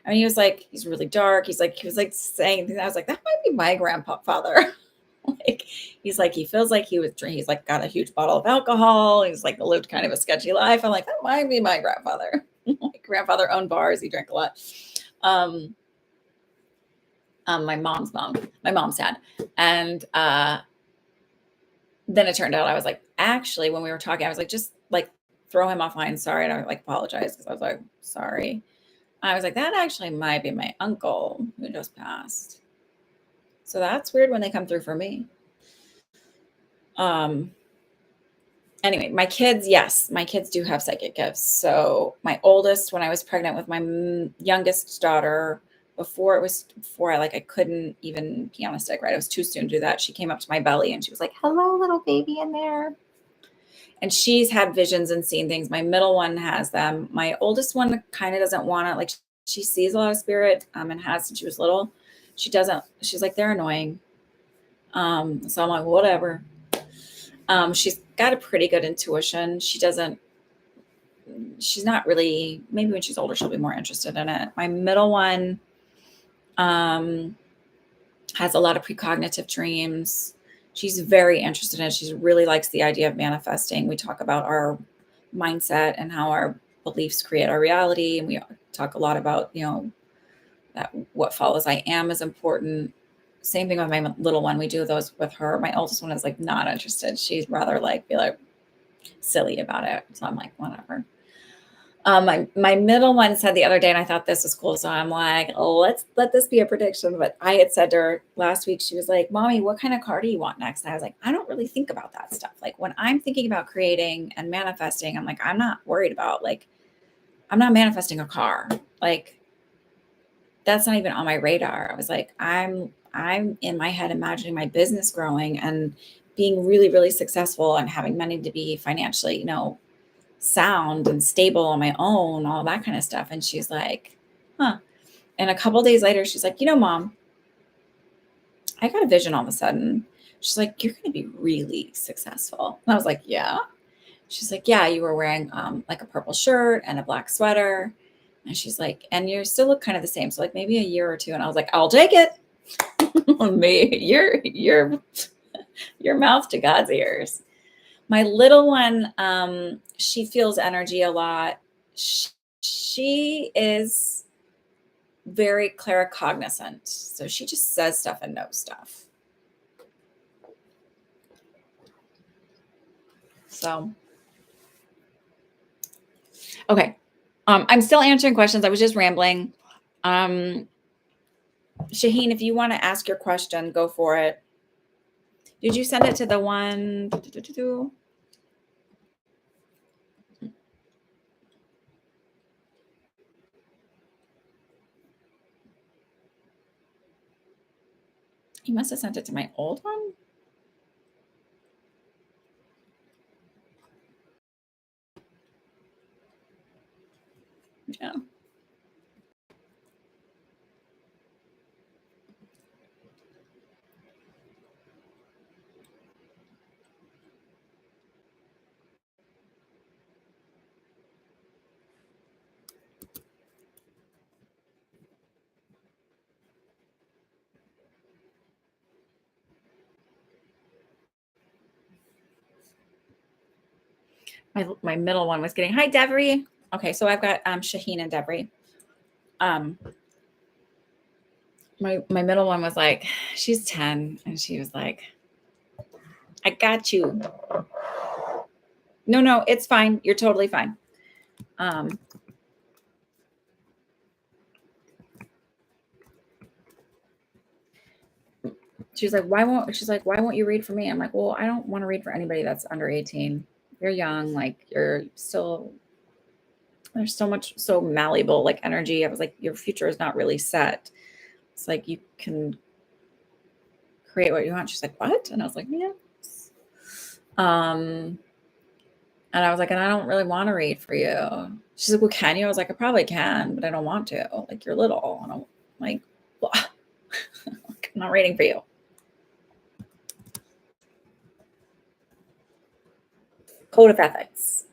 I mean, he's really dark. He was like saying things. I was like, that might be my grandfather. Like he feels like he's like got a huge bottle of alcohol. He's like lived kind of a sketchy life. I'm like, that might be my grandfather. My grandfather owned bars. He drank a lot. My mom's dad. And then it turned out I was like, actually, when we were talking, I was like, just like throw him offline. Sorry. And I like apologize because I was like, sorry. I was like, that actually might be my uncle who just passed. So that's weird when they come through for me. Anyway, my kids do have psychic gifts. So my oldest, when I was pregnant with my youngest daughter, before I couldn't even pee on a stick, right? It was too soon to do that. She came up to my belly and she was like, hello, little baby in there. And she's had visions and seen things. My middle one has them. My oldest one kind of doesn't want to, like, she sees a lot of spirit and has since she was little. She's like, they're annoying. So I'm like, whatever. She's got a pretty good intuition. She's not really, maybe when she's older, she'll be more interested in it. My middle one has a lot of precognitive dreams. She's very interested in it. She really likes the idea of manifesting. We talk about our mindset and how our beliefs create our reality. And we talk a lot about, that what follows I am is important. Same thing with my little one. We do those with her. My oldest one is like not interested. She's rather like be like silly about it. So I'm like, whatever. My middle one said the other day, and I thought this was cool. So I'm like, let's let this be a prediction. But I had said to her last week, she was like, Mommy, what kind of car do you want next? And I was like, I don't really think about that stuff. Like when I'm thinking about creating and manifesting, I'm like, I'm not worried about I'm not manifesting a car. Like that's not even on my radar. I was like, I'm in my head imagining my business growing and being really, really successful and having money to be financially, sound and stable on my own, all that kind of stuff. And she's like, huh. And a couple days later, she's like, Mom, I got a vision all of a sudden. She's like, you're going to be really successful. And I was like, yeah. She's like, yeah, you were wearing like a purple shirt and a black sweater. And she's like, and you still look kind of the same. So like maybe a year or two. And I was like, I'll take it. Me, your mouth to God's ears. My little one, she feels energy a lot. She is very claircognizant. So she just says stuff and knows stuff. So, okay. I'm still answering questions. I was just rambling. Shaheen, if you want to ask your question, go for it. Did you send it to the one? He must have sent it to my old one. Yeah. My middle one was getting, hi, Devery. Okay, so I've got Shaheen and Devery. My middle one was like, she's 10, and she was like, I got you. No, it's fine. You're totally fine. She's like, why won't you read for me? I'm like, well, I don't want to read for anybody that's under 18. You're young, like you're still, there's so much so malleable like energy. I was like, your future is not really set. It's like you can create what you want. She's like, what? And I was like, yeah. And I was like, and I don't really want to read for you. She's like, well, can you? I was like, I probably can, but I don't want to. Like, you're little. And I'm like, well, I'm not reading for you. Code of ethics.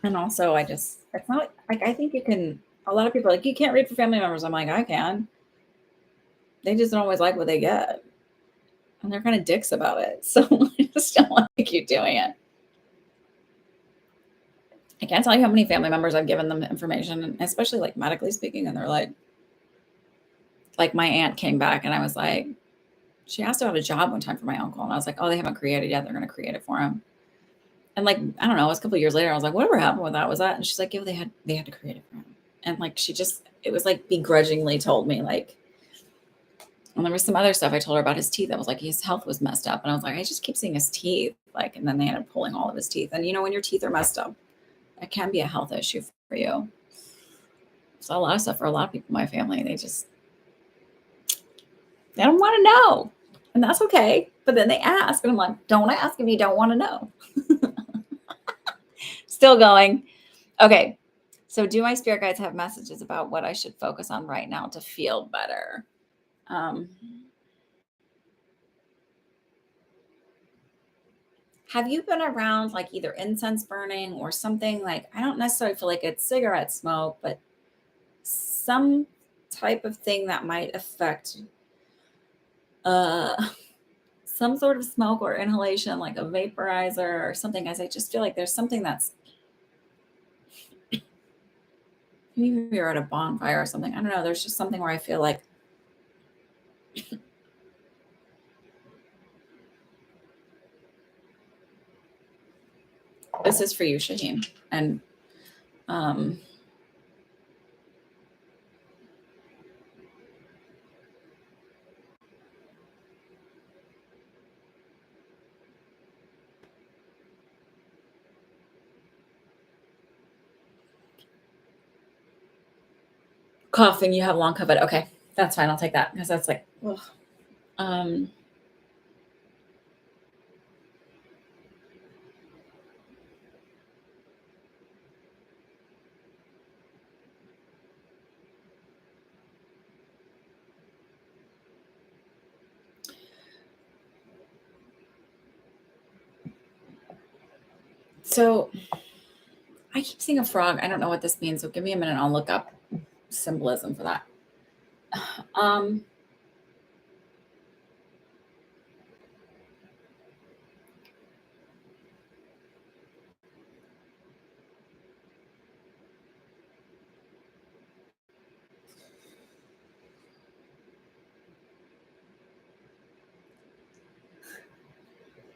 And also, it's not like, I think you can, a lot of people are like, you can't read for family members. I'm like, I can. They just don't always like what they get. And they're kind of dicks about it. So I just don't want to keep doing it. I can't tell you how many family members I've given them information, and especially like medically speaking. And they're like my aunt came back and I was like, she asked about a job one time for my uncle. And I was like, oh, they haven't created yet. They're going to create it for him. And like, I don't know, it was a couple of years later. I was like, whatever happened with that? Was that? And she's like, yeah, they had to create it for him. And like, it was like begrudgingly told me like, and there was some other stuff I told her about his teeth. I was like, his health was messed up. And I was like, I just keep seeing his teeth. Like, and then they ended up pulling all of his teeth. And when your teeth are messed up, it can be a health issue for you. So a lot of stuff for a lot of people in my family, they don't want to know. And that's okay. But then they ask. And I'm like, don't ask if you don't want to know. Still going. Okay. So do my spirit guides have messages about what I should focus on right now to feel better? Have you been around like either incense burning or something like, I don't necessarily feel like it's cigarette smoke, but some type of thing that might affect some sort of smoke or inhalation, like a vaporizer or something, as I just feel like there's something that's, maybe you're at a bonfire or something. I don't know. There's just something where I feel like this is for you, Shaheen. And coughing, you have long COVID. Okay, that's fine. I'll take that because that's like, ugh. So I keep seeing a frog. I don't know what this means. So give me a minute. I'll look up symbolism for that. Um,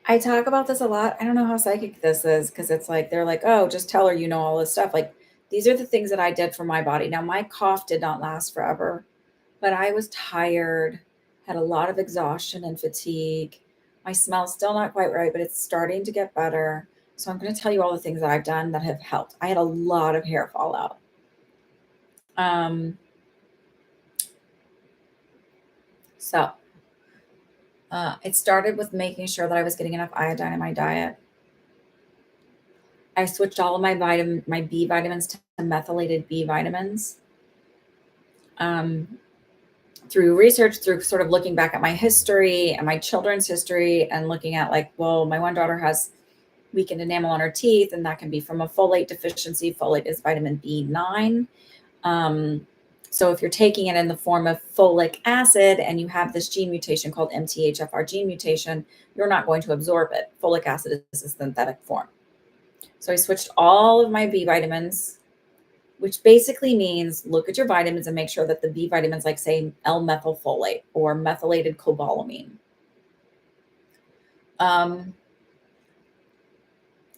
I talk about this a lot. I don't know how psychic this is because it's like they're like, oh, just tell her you know all this stuff. Like these are the things that I did for my body. Now my cough did not last forever, but I was tired, had a lot of exhaustion and fatigue. My smell's still not quite right, but it's starting to get better. So I'm going to tell you all the things that I've done that have helped. I had a lot of hair fallout. Um, so it started with making sure that I was getting enough iodine in my diet. I switched all of my B vitamins to methylated B vitamins. Um, through research, through sort of looking back at my history and my children's history and looking at like, well, my one daughter has weakened enamel on her teeth, and that can be from a folate deficiency. Folate is vitamin B9. So if you're taking it in the form of folic acid and you have this gene mutation called MTHFR gene mutation, you're not going to absorb it. Folic acid is a synthetic form. So I switched all of my B vitamins, which basically means look at your vitamins and make sure that the B vitamins, like say L-methylfolate or methylated cobalamin.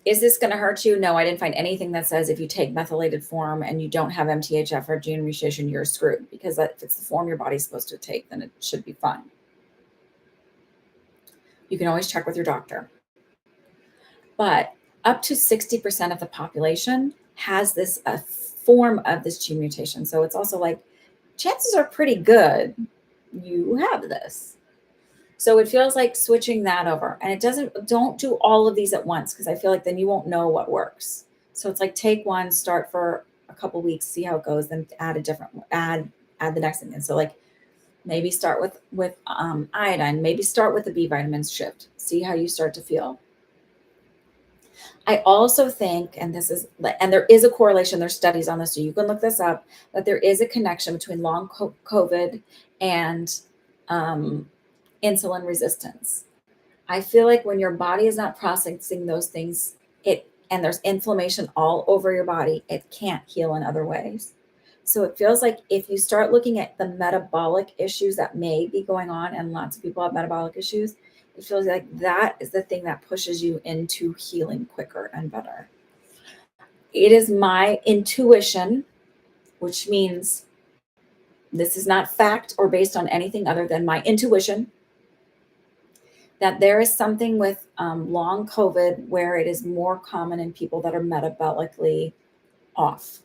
Is this going to hurt you? No, I didn't find anything that says if you take methylated form and you don't have MTHF or gene mutation, you're screwed, because if it's the form your body's supposed to take, then it should be fine. You can always check with your doctor. But up to 60% of the population has this form of this gene mutation. So it's also like chances are pretty good you have this. So it feels like switching that over, and don't do all of these at once, because I feel like then you won't know what works. So it's like take one, start for a couple weeks, see how it goes, then add the next thing. And so like maybe start with iodine, maybe start with the B vitamins, shift, see how you start to feel. I also think, and there is a correlation, there's studies on this, so you can look this up, that there is a connection between long COVID and insulin resistance. I feel like when your body is not processing those things, and there's inflammation all over your body, it can't heal in other ways. So it feels like if you start looking at the metabolic issues that may be going on, and lots of people have metabolic issues, it feels like that is the thing that pushes you into healing quicker and better. It is my intuition, which means this is not fact or based on anything other than my intuition, that there is something with long COVID where it is more common in people that are metabolically off.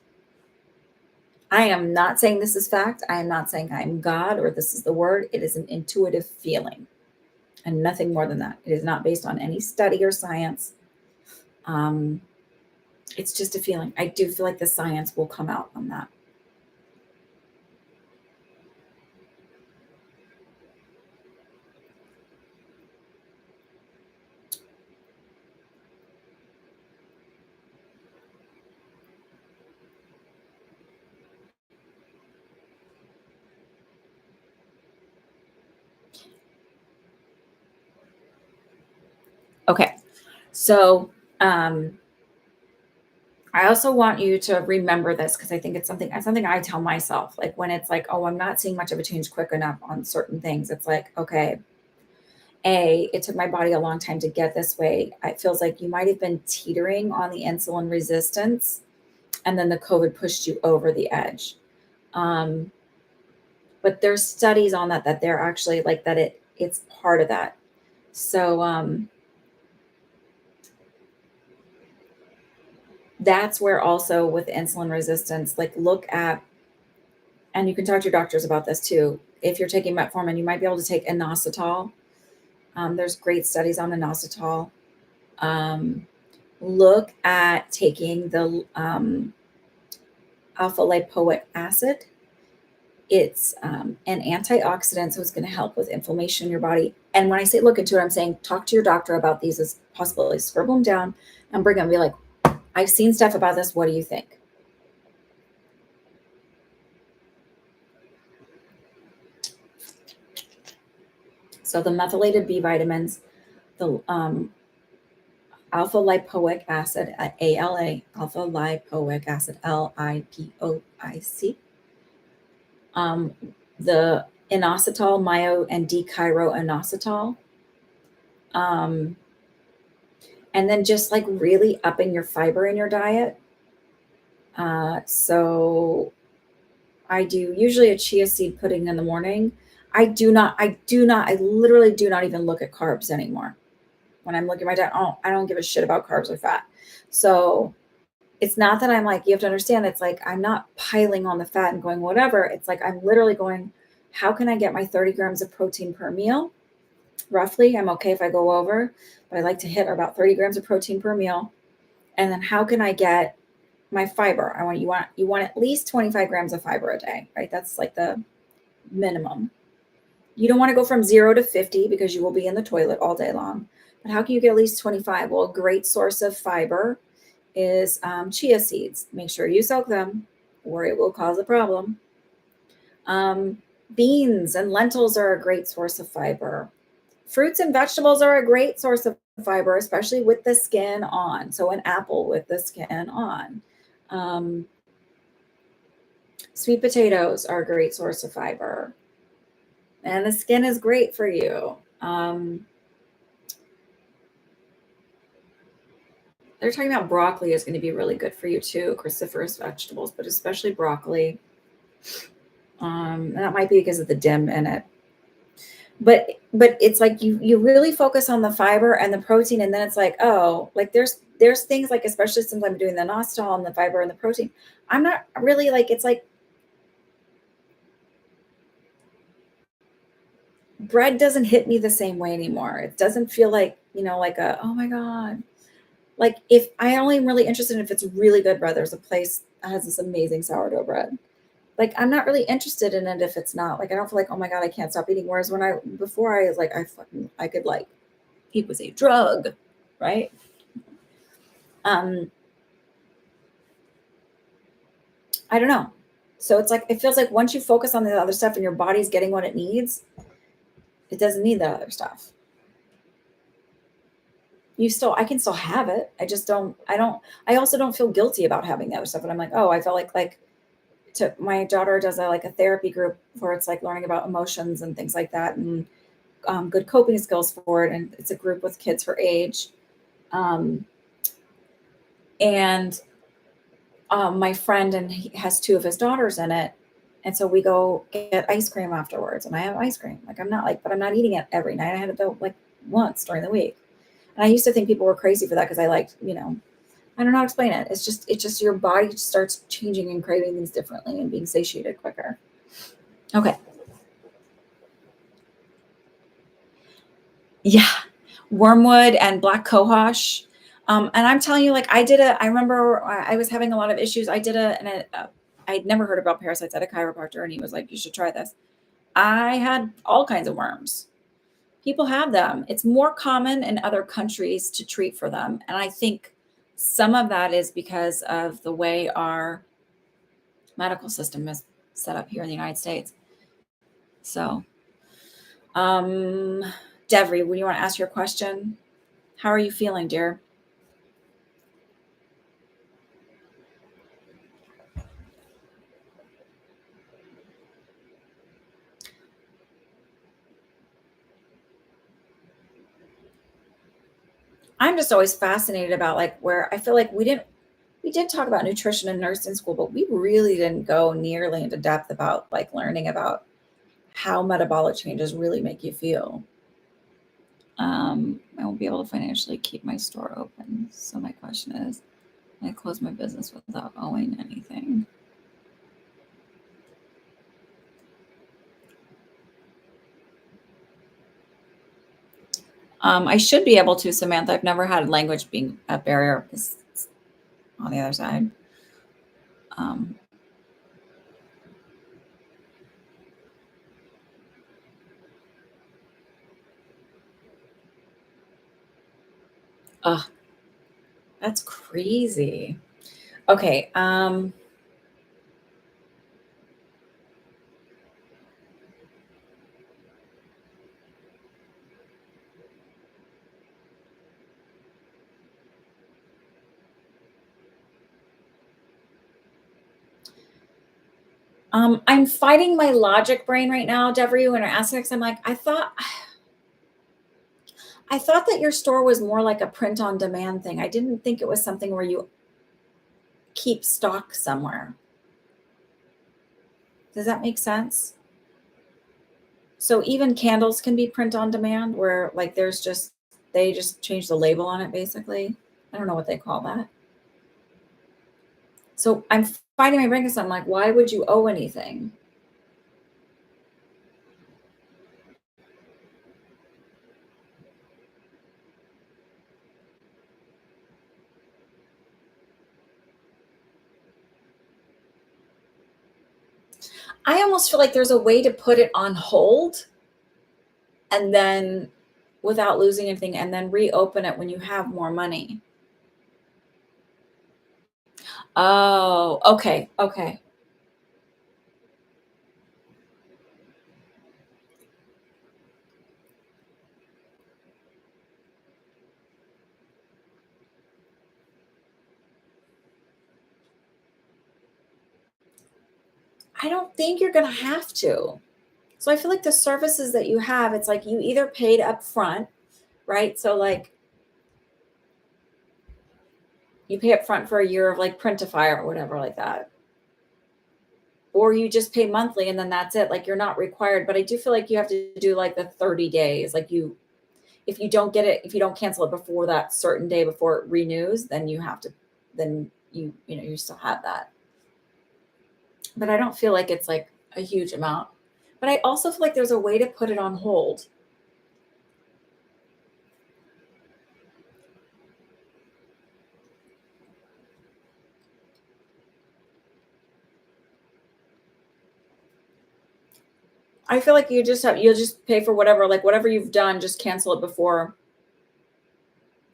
I am not saying this is fact. I am not saying I'm God or this is the word. It is an intuitive feeling and nothing more than that. It is not based on any study or science. It's just a feeling. I do feel like the science will come out on that. Okay. So I also want you to remember this, because I think it's something I tell myself. Like when it's like, oh, I'm not seeing much of a change quick enough on certain things. It's like, okay, it took my body a long time to get this way. It feels like you might have been teetering on the insulin resistance, and then the COVID pushed you over the edge. But there's studies on that they're actually like that it's part of that. So that's where also with insulin resistance, like look at, and you can talk to your doctors about this too. If you're taking metformin, you might be able to take inositol. There's great studies on inositol. Look at taking the alpha lipoic acid. It's an antioxidant, so it's going to help with inflammation in your body. And when I say look into it, I'm saying talk to your doctor about these as possibilities. Scribble them down and bring them. Be like, I've seen stuff about this. What do you think? So the methylated B vitamins, the alpha lipoic acid, ALA, alpha lipoic acid, LIPOIC, the inositol, myo, and D-chiroinositol, and then just like really upping your fiber in your diet. So I do usually a chia seed pudding in the morning. I literally do not even look at carbs anymore. When I'm looking at my diet, I don't give a shit about carbs or fat. So it's not that I'm like, you have to understand, it's like I'm not piling on the fat and going whatever. It's like I'm literally going, how can I get my 30 grams of protein per meal? Roughly, I'm okay if I go over, but I like to hit about 30 grams of protein per meal. And then how can I get my fiber? You want at least 25 grams of fiber a day, right? That's like the minimum. You don't want to go from 0 to 50 because you will be in the toilet all day long. But how can you get at least 25? Well, a great source of fiber is chia seeds. Make sure you soak them or it will cause a problem. Beans and lentils are a great source of fiber. Fruits and vegetables are a great source of fiber, especially with the skin on. So an apple with the skin on. Sweet potatoes are a great source of fiber. And the skin is great for you. They're talking about broccoli is going to be really good for you too, cruciferous vegetables, but especially broccoli. That might be because of the dim in it. But it's like you really focus on the fiber and the protein, and then it's like, oh, like there's things like, especially since I'm doing the inositol and the fiber and the protein, I'm not really like, it's like bread doesn't hit me the same way anymore. It doesn't feel like, like a, oh my God. Like if I only am really interested in if it's really good bread, there's a place that has this amazing sourdough bread. Like I'm not really interested in it if it's not. Like I don't feel like, oh my God, I can't stop eating. Whereas before I was like, I could like eat was a drug, right? I don't know. So it's like it feels like once you focus on the other stuff and your body's getting what it needs, it doesn't need that other stuff. I can still have it. I also don't feel guilty about having the other stuff. And I'm like, oh, I felt like my daughter does a therapy group where it's like learning about emotions and things like that, and good coping skills for it. And it's a group with kids her age. And my friend, and he has 2 of his daughters in it. And so we go get ice cream afterwards, and I have ice cream. Like but I'm not eating it every night. I had it though like once during the week. And I used to think people were crazy for that because I liked, I don't know how to explain it. It's just your body starts changing and craving things differently and being satiated quicker. Okay. Yeah. Wormwood and black cohosh. And I'm telling you, like I remember I was having a lot of issues. I'd never heard about parasites at a chiropractor, and he was like, you should try this. I had all kinds of worms. People have them. It's more common in other countries to treat for them. And I think some of that is because of the way our medical system is set up here in the United States. So, Devry, would you want to ask your question? How are you feeling, dear? I'm just always fascinated about like where I feel like we did talk about nutrition in nursing school, but we really didn't go nearly into depth about like learning about how metabolic changes really make you feel. I won't be able to financially keep my store open. So my question is, can I close my business without owing anything? I should be able to, Samantha. I've never had language being a barrier because it's on the other side. Um, ugh, that's crazy. Okay. I'm fighting my logic brain right now, Devery, when I ask next. I'm like, I thought that your store was more like a print on demand thing. I didn't think it was something where you keep stock somewhere. Does that make sense? So even candles can be print on demand where like they just change the label on it basically. I don't know what they call that. So I'm fighting my brain because I'm like, why would you owe anything? I almost feel like there's a way to put it on hold and then without losing anything and then reopen it when you have more money. Oh, okay. Okay. I don't think you're going to have to. So I feel like the services that you have, it's like you either paid up front, right? So like you pay up front for a year of like Printify or whatever like that. Or you just pay monthly and then that's it. Like you're not required, but I do feel like you have to do like the 30 days. Like you if you don't get it, if you don't cancel it before that certain day before it renews, then you have to then you still have that. But I don't feel like it's like a huge amount. But I also feel like there's a way to put it on hold. I feel like you'll just pay for whatever, like whatever you've done, just cancel it before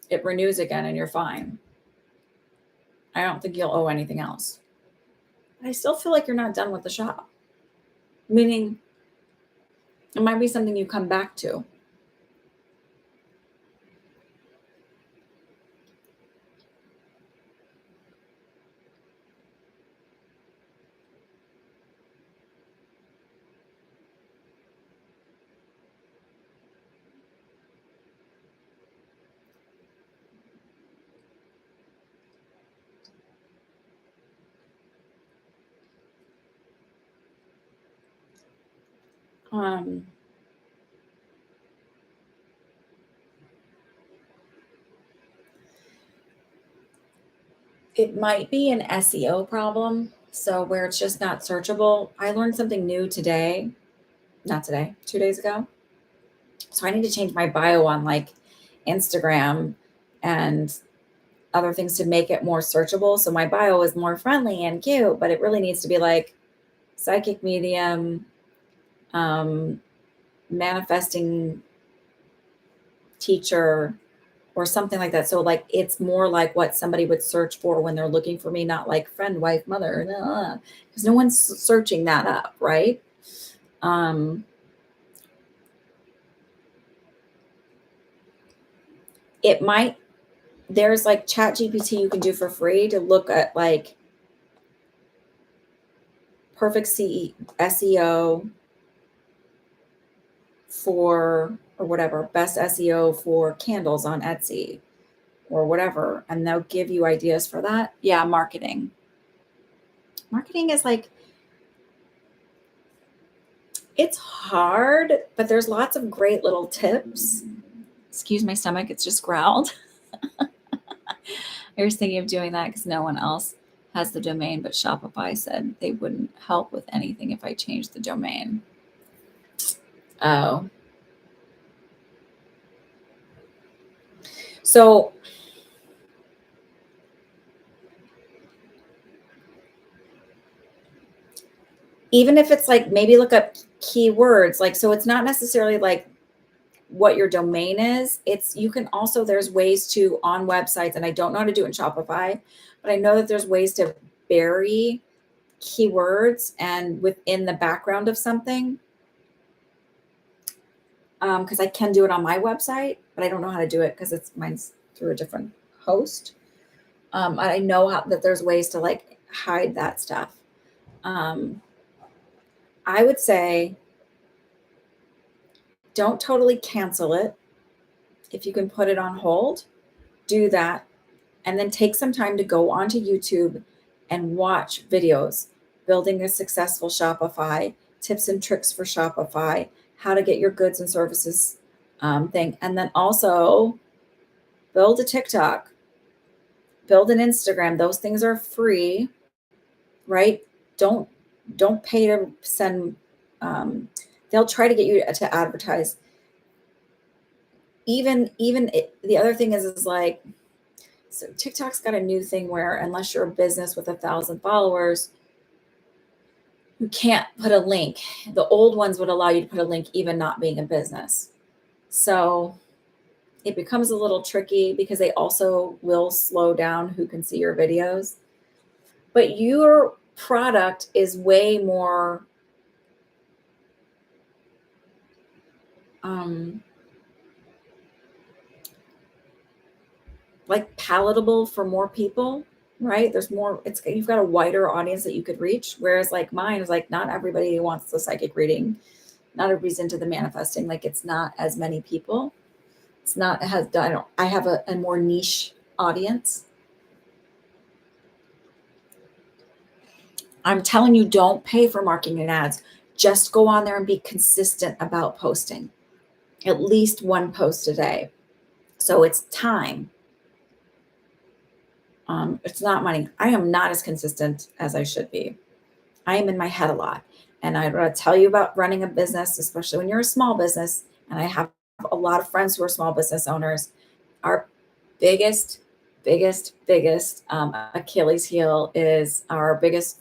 it renews again and you're fine. I don't think you'll owe anything else. I still feel like you're not done with the shop, meaning it might be something you come back to. Um, it might be an SEO problem. So where it's just not searchable. I learned something new today, not today, 2 days ago. So I need to change my bio on like Instagram and other things to make it more searchable. So my bio is more friendly and cute, but it really needs to be like psychic medium, um, manifesting teacher, or something like that. So like it's more like what somebody would search for when they're looking for me, not like friend, wife, mother, because no one's searching that up, right? Um, it might there's like chat GPT you can do for free to look at like perfect SEO for or whatever, best SEO for candles on Etsy or whatever. And they'll give you ideas for that. Yeah, marketing. Marketing is like, it's hard, but there's lots of great little tips. Excuse my stomach, it's just growled. I was thinking of doing that because no one else has the domain, but Shopify said they wouldn't help with anything if I changed the domain. Oh. So even if it's like maybe look up keywords, like so it's not necessarily like what your domain is. You can also, there's ways to on websites, and I don't know how to do it in Shopify, but I know that there's ways to bury keywords and within the background of something. Because I can do it on my website, but I don't know how to do it because mine's through a different host. I know that there's ways to like hide that stuff. I would say don't totally cancel it. If you can put it on hold, do that. And then take some time to go onto YouTube and watch videos, building a successful Shopify, tips and tricks for Shopify, how to get your goods and services thing. And then also build a TikTok, build an Instagram. Those things are free, right? Don't pay to send. They'll try to get you to advertise. The other thing is like, so TikTok's got a new thing where unless you're a business with 1,000 followers, you can't put a link. The old ones would allow you to put a link even not being a business. So it becomes a little tricky because they also will slow down who can see your videos. But your product is way more like palatable for more people, right? There's more, you've got a wider audience that you could reach. Whereas like mine is like, not everybody wants the psychic reading. Not everybody's into the manifesting. Like it's not as many people. It's not, it has, I have a more niche audience. I'm telling you, don't pay for marketing and ads. Just go on there and be consistent about posting. At least one post a day. So it's time. It's not money. I am not as consistent as I should be. I am in my head a lot. And I want to tell you about running a business, especially when you're a small business. And I have a lot of friends who are small business owners. Our biggest Achilles heel is our biggest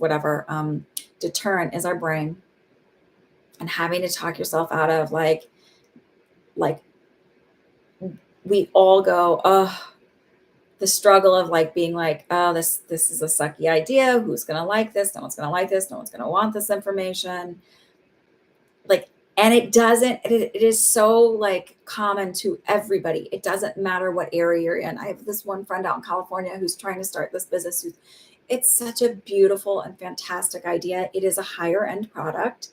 deterrent is our brain, and having to talk yourself out of like we all go, oh, the struggle of like being like, oh, this is a sucky idea. Who's going to like this? No one's going to like this. No one's going to want this information. Like, and it is so like common to everybody. It doesn't matter what area you're in. I have this one friend out in California who's trying to start this business. It's such a beautiful and fantastic idea. It is a higher end product,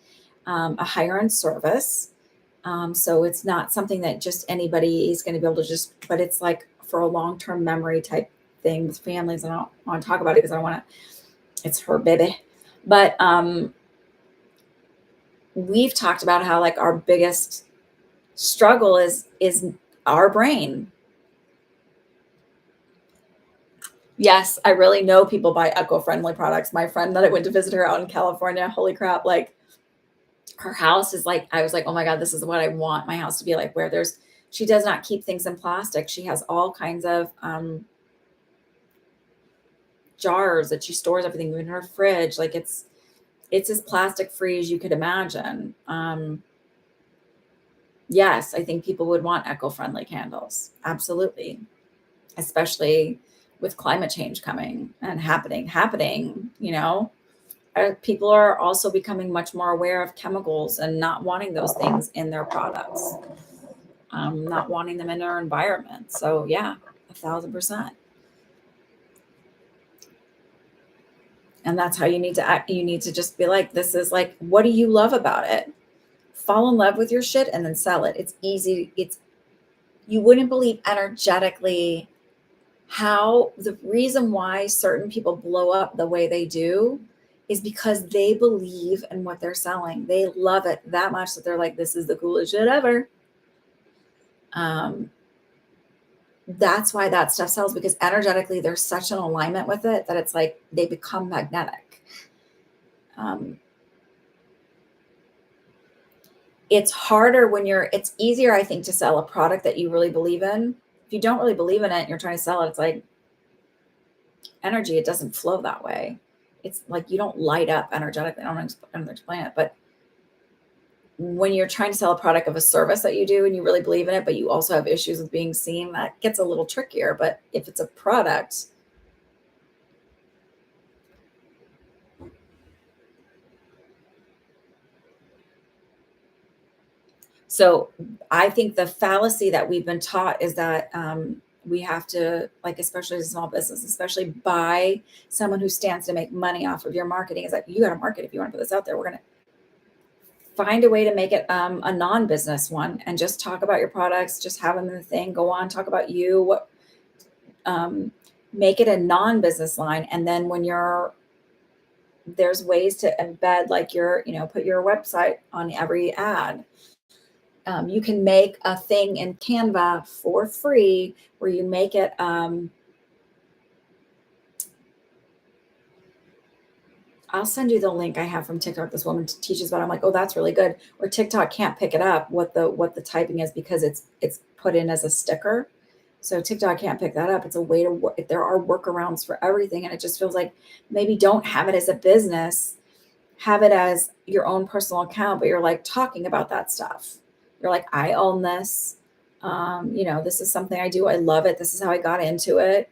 a higher end service. So it's not something that just anybody is going to be able to but it's like for a long-term memory type thing with families. I don't want to talk about it because I don't want to, it's her baby. But we've talked about how like our biggest struggle is our brain. Yes, I really know people buy eco-friendly products. My friend that I went to visit her out in California, holy crap, like her house is like, I was like, oh my God, this is what I want my house to be like, where she does not keep things in plastic. She has all kinds of jars that she stores everything in her fridge. Like it's as plastic free as you could imagine. Yes, I think people would want eco-friendly candles. Absolutely. Especially with climate change coming and happening, people are also becoming much more aware of chemicals and not wanting those things in their products, not wanting them in their environment. So yeah, 1,000%. And that's how you need to act. You need to just be like, this is like, what do you love about it? Fall in love with your shit and then sell it. It's easy. You wouldn't believe energetically how the reason why certain people blow up the way they do is because they believe in what they're selling. They love it that much that they're like, this is the coolest shit ever. That's why that stuff sells, because energetically there's such an alignment with it that it's like they become magnetic. It's harder it's easier, I think, to sell a product that you really believe in. If you don't really believe in it and you're trying to sell it, it's like energy, it doesn't flow that way. It's like you don't light up energetically. I don't know how to explain it, but when you're trying to sell a product of a service that you do and you really believe in it, but you also have issues with being seen, that gets a little trickier. But if it's a product, so I think the fallacy that we've been taught is that we have to, like, especially as a small business, especially buy someone who stands to make money off of your marketing. Is that you got to market if you want to put this out there. We're going to find a way to make it a non-business one and just talk about your products, just have them in the thing, go on, talk about you, what, um, make it a non-business line. And then when there's ways to embed, like put your website on every ad. You can make a thing in Canva for free where you make it, I'll send you the link I have from TikTok. This woman teaches about it. I'm like, oh, that's really good. Or TikTok can't pick it up what the typing is because it's put in as a sticker. So TikTok can't pick that up. It's a way to work. There are workarounds for everything, and it just feels like maybe don't have it as a business. Have it as your own personal account, but you're like talking about that stuff. You're like, I own this. This is something I do. I love it. This is how I got into it.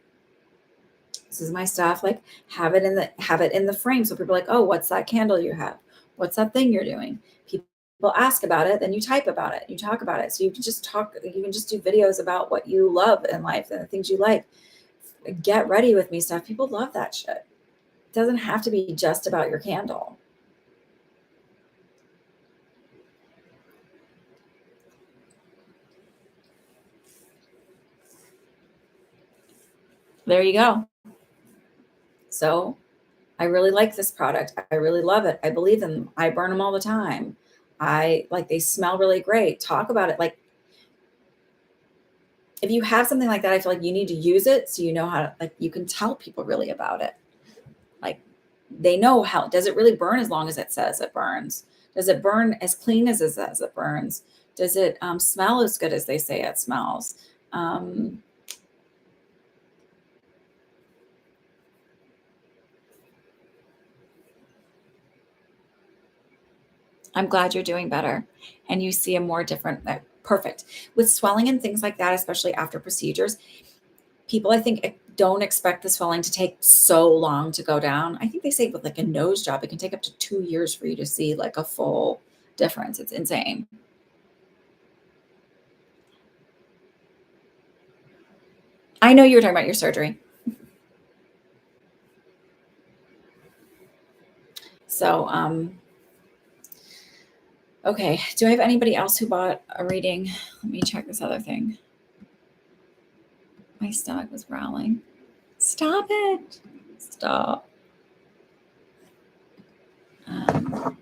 This is my stuff. Like have it in the frame. So people are like, oh, what's that candle you have? What's that thing you're doing? People ask about it, then you type about it, you talk about it. So you can just talk, you can just do videos about what you love in life and the things you like. Get ready with me stuff. People love that shit. It doesn't have to be just about your candle. There you go. So I really like this product. I really love it. I believe in them. I burn them all the time. I like, they smell really great. Talk about it. Like, if you have something like that, I feel like you need to use it so you know how to, like, you can tell people really about it. Like, they know how, does it really burn as long as it says it burns? Does it burn as clean as it says it burns? Does it smell as good as they say it smells? Um, I'm glad you're doing better and you see a more different, perfect. With swelling and things like that, especially after procedures, people, I think, don't expect the swelling to take so long to go down. I think they say with like a nose job, it can take up to 2 years for you to see like a full difference. It's insane. I know you were talking about your surgery. So, okay. Do I have anybody else who bought a reading? Let me check this other thing. My stomach was growling. Stop it. Stop. Um,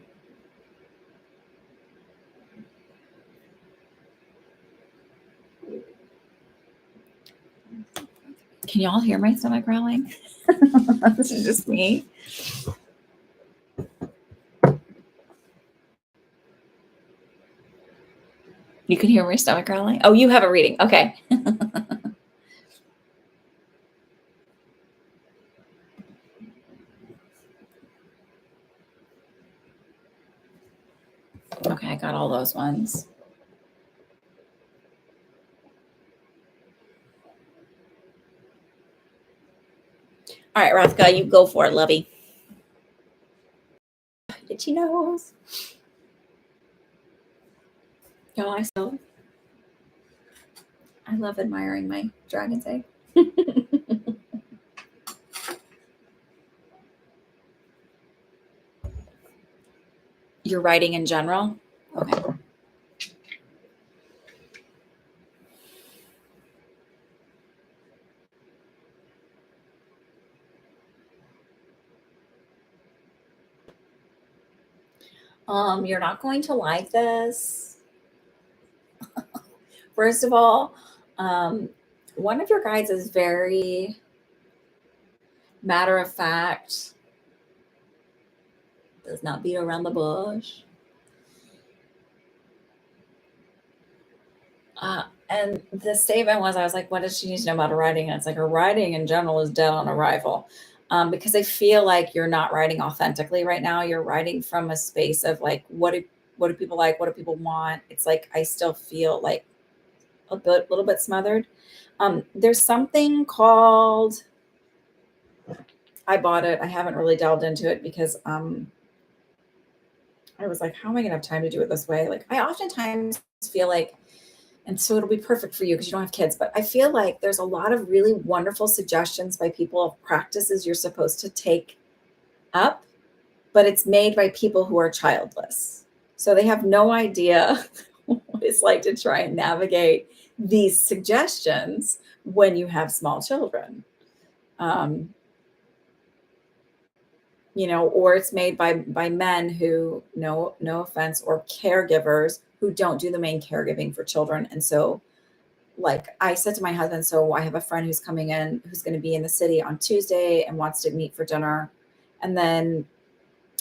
can y'all hear my stomach growling? This is just me. You can hear my stomach growling? Oh, you have a reading. Okay. Okay, I got all those ones. All right, Rathka, you go for it, lovey. Itchy nose. No, I love admiring my dragon's egg. You're writing in general? Okay. You're not going to like this. First of all, one of your guides is very matter of fact, does not beat around the bush. And the statement was, I was like, what does she need to know about her writing? And it's like, her writing in general is dead on arrival. Because I feel like you're not writing authentically right now. You're writing from a space of like, what what do people like? What do people want? It's like I still feel like little bit smothered. There's something called, I bought it. I haven't really delved into it because I was like, how am I gonna have time to do it this way? Like I oftentimes feel like, and so it'll be perfect for you because you don't have kids, but I feel like there's a lot of really wonderful suggestions by people of practices you're supposed to take up, but it's made by people who are childless. So they have no idea what it's like to try and navigate these suggestions when you have small children. Um, or it's made by men who, no offense, or caregivers who don't do the main caregiving for children. And so, like I said to my husband, so I have a friend who's coming in who's going to be in the city on Tuesday and wants to meet for dinner. And then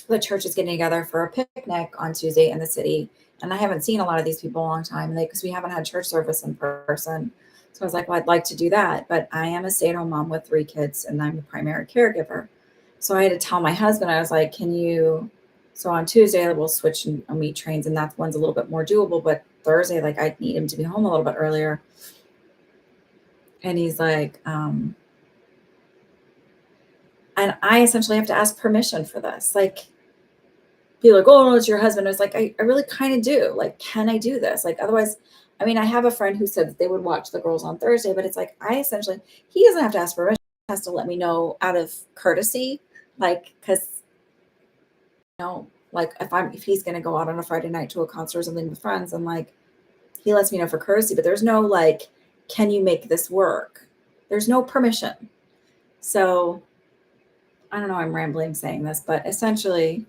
the church is getting together for a picnic on Tuesday in the city. And I haven't seen a lot of these people in a long time, because we haven't had church service in person. So I was like, well, I'd like to do that. But I am a stay-at-home mom with 3 kids and I'm the primary caregiver. So I had to tell my husband, I was like, so on Tuesday we'll switch and meet trains, and that one's a little bit more doable. But Thursday, like I'd need him to be home a little bit earlier. And he's like, and I essentially have to ask permission for this. Like, be like, oh, no, it's your husband. I was like, I really kind of do. Like, can I do this? Like, otherwise, I mean, I have a friend who said that they would watch the girls on Thursday, but it's like, he doesn't have to ask permission. He has to let me know out of courtesy. Like, cause like if he's going to go out on a Friday night to a concert or something with friends, and like, he lets me know for courtesy, but there's no like, can you make this work? There's no permission. So I don't know, I'm rambling saying this, but essentially,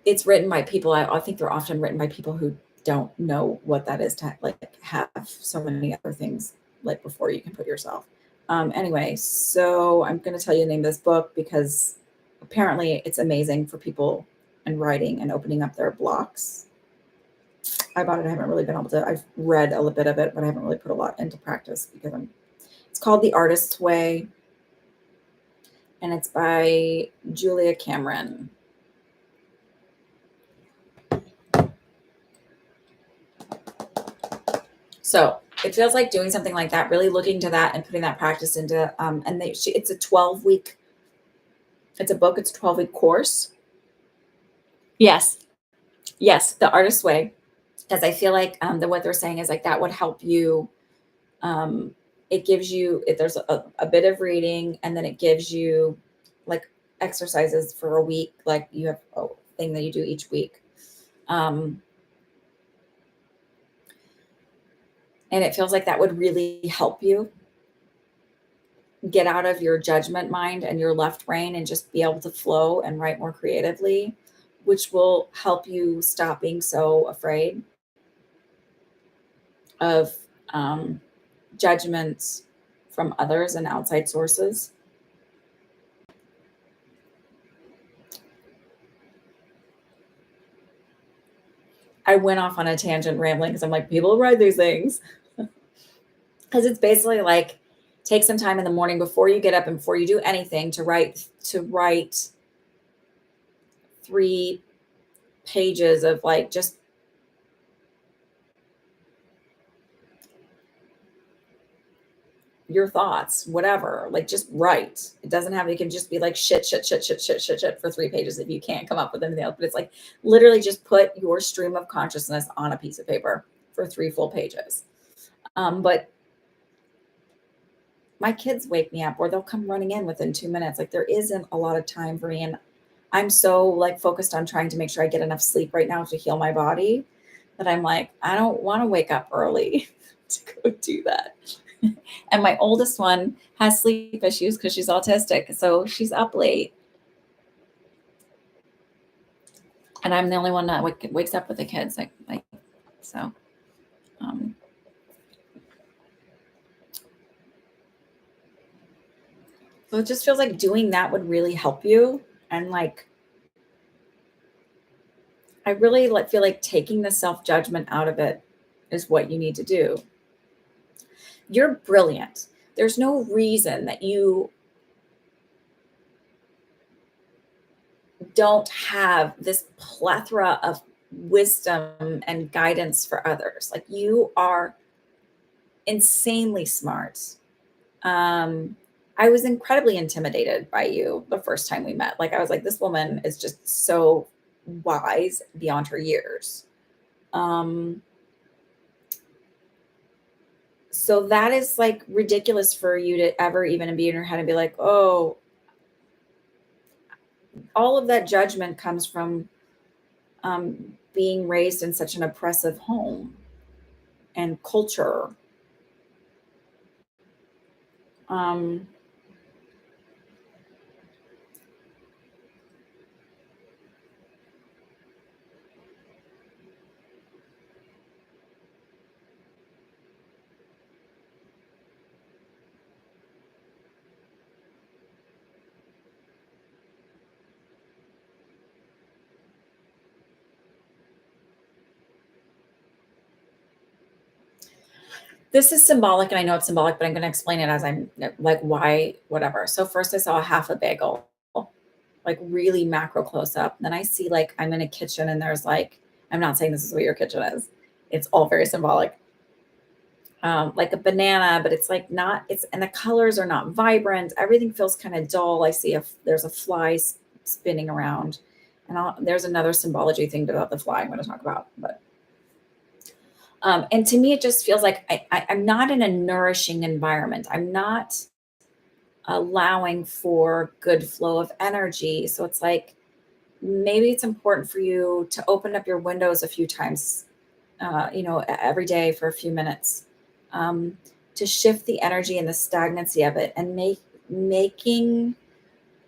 it's written by people. I think they're often written by people who don't know what that is to like have so many other things like before you can put yourself. Anyway, so I'm going to tell you the name of this book because apparently it's amazing for people and writing and opening up their blocks. I bought it. I haven't really been able to. I've read a little bit of it, but I haven't really put a lot into practice because it's called The Artist's Way, and it's by Julia Cameron. So it feels like doing something like that, really looking to that and putting that practice into, it's a 12-week, it's a book, it's a 12-week course. Yes, The Artist's Way. Because I feel like what they're saying is like that would help you. It gives you, there's a bit of reading, and then it gives you like exercises for a week. Like you have a thing that you do each week. And it feels like that would really help you get out of your judgment mind and your left brain and just be able to flow and write more creatively, which will help you stop being so afraid of judgments from others and outside sources. I went off on a tangent rambling because I'm like, people write these things. Because it's basically like, take some time in the morning before you get up and before you do anything to write 3 pages of like just your thoughts, whatever, like just write. It doesn't have, it can just be like shit for 3 pages if you can't come up with anything else. But it's like literally just put your stream of consciousness on a piece of paper for 3 full pages. But my kids wake me up or they'll come running in within 2 minutes. Like there isn't a lot of time for me. And I'm so like focused on trying to make sure I get enough sleep right now to heal my body that I'm like, I don't want to wake up early to go do that. And my oldest one has sleep issues because she's autistic. So she's up late. And I'm the only one that wakes up with the kids. So. So it just feels like doing that would really help you. And like, I really feel like taking the self-judgment out of it is what you need to do. You're brilliant. There's no reason that you don't have this plethora of wisdom and guidance for others. Like you are insanely smart. Um, I was incredibly intimidated by you the first time we met. Like I was like, this woman is just so wise beyond her years. Um, so that is like ridiculous for you to ever even be in your head and be like, oh, all of that judgment comes from being raised in such an oppressive home and culture. Um, this is symbolic, and I know it's symbolic, but I'm going to explain it as I'm like, why, whatever. So first, I saw a half a bagel, like really macro close up. Then I see like I'm in a kitchen, and there's like, I'm not saying this is what your kitchen is. It's all very symbolic. Like a banana, but it's like not. It's and the colors are not vibrant. Everything feels kind of dull. I see there's a fly spinning around, and there's another symbology thing about the fly I'm going to talk about, but. And to me, it just feels like I'm not in a nourishing environment. I'm not allowing for good flow of energy. So it's like maybe it's important for you to open up your windows a few times, every day for a few minutes, um, to shift the energy and the stagnancy of it, and making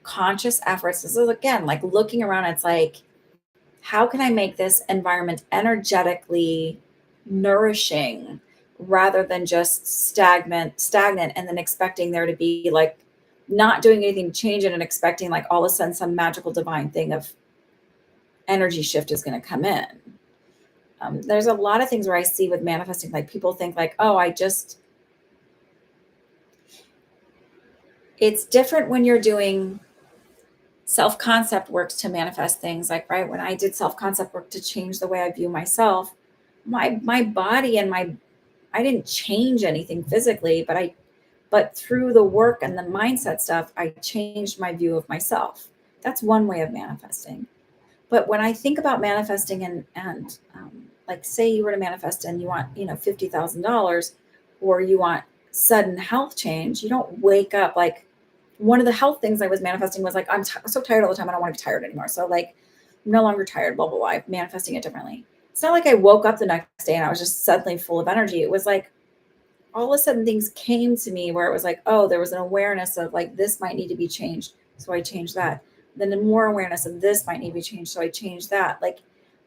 conscious efforts. This is again like looking around. It's like, how can I make this environment energetically nourishing rather than just stagnant and then expecting there to be like not doing anything to change it and expecting like all of a sudden some magical divine thing of energy shift is going to come in. There's a lot of things where I see with manifesting, like people think like, oh, it's different when you're doing self concept works to manifest things. Like, right, when I did self concept work to change the way I view myself, my body and I didn't change anything physically, but through the work and the mindset stuff, I changed my view of myself. That's one way of manifesting. But when I think about manifesting and like say you were to manifest and you want, $50,000, or you want sudden health change, you don't wake up like, one of the health things I was manifesting was like, I'm so tired all the time. I don't want to be tired anymore. So like, I'm no longer tired, blah, blah, blah. I'm manifesting it differently. It's not like I woke up the next day and I was just suddenly full of energy. It was like all of a sudden things came to me where it was like, oh, there was an awareness of like, this might need to be changed. So I changed that. Then the more awareness of this might need to be changed. So I changed that. Like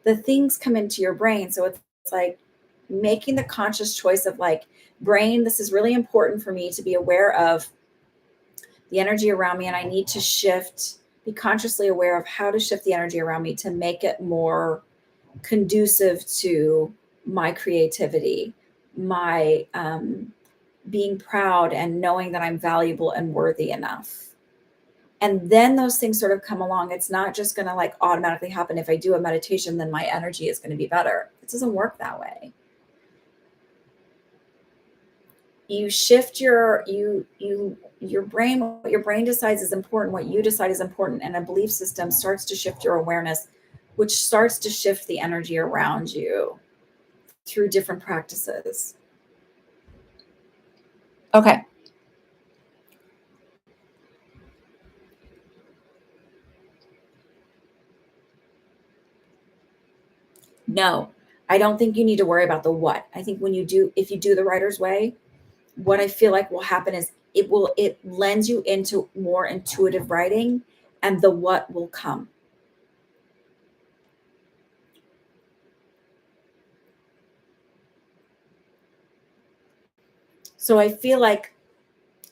the things come into your brain. So it's like making the conscious choice of like, brain, this is really important for me to be aware of the energy around me, and I need to be consciously aware of how to shift the energy around me to make it more conducive to my creativity, my being proud and knowing that I'm valuable and worthy enough. And then those things sort of come along. It's not just going to like automatically happen. If I do a meditation, then my energy is going to be better. It doesn't work that way. You shift your brain. What your brain decides is important, what you decide is important, and a belief system starts to shift your awareness, which starts to shift the energy around you through different practices. Okay. No, I don't think you need to worry about the what. I think if you do the writer's way, what I feel like will happen is it lends you into more intuitive writing, and the what will come. So I feel like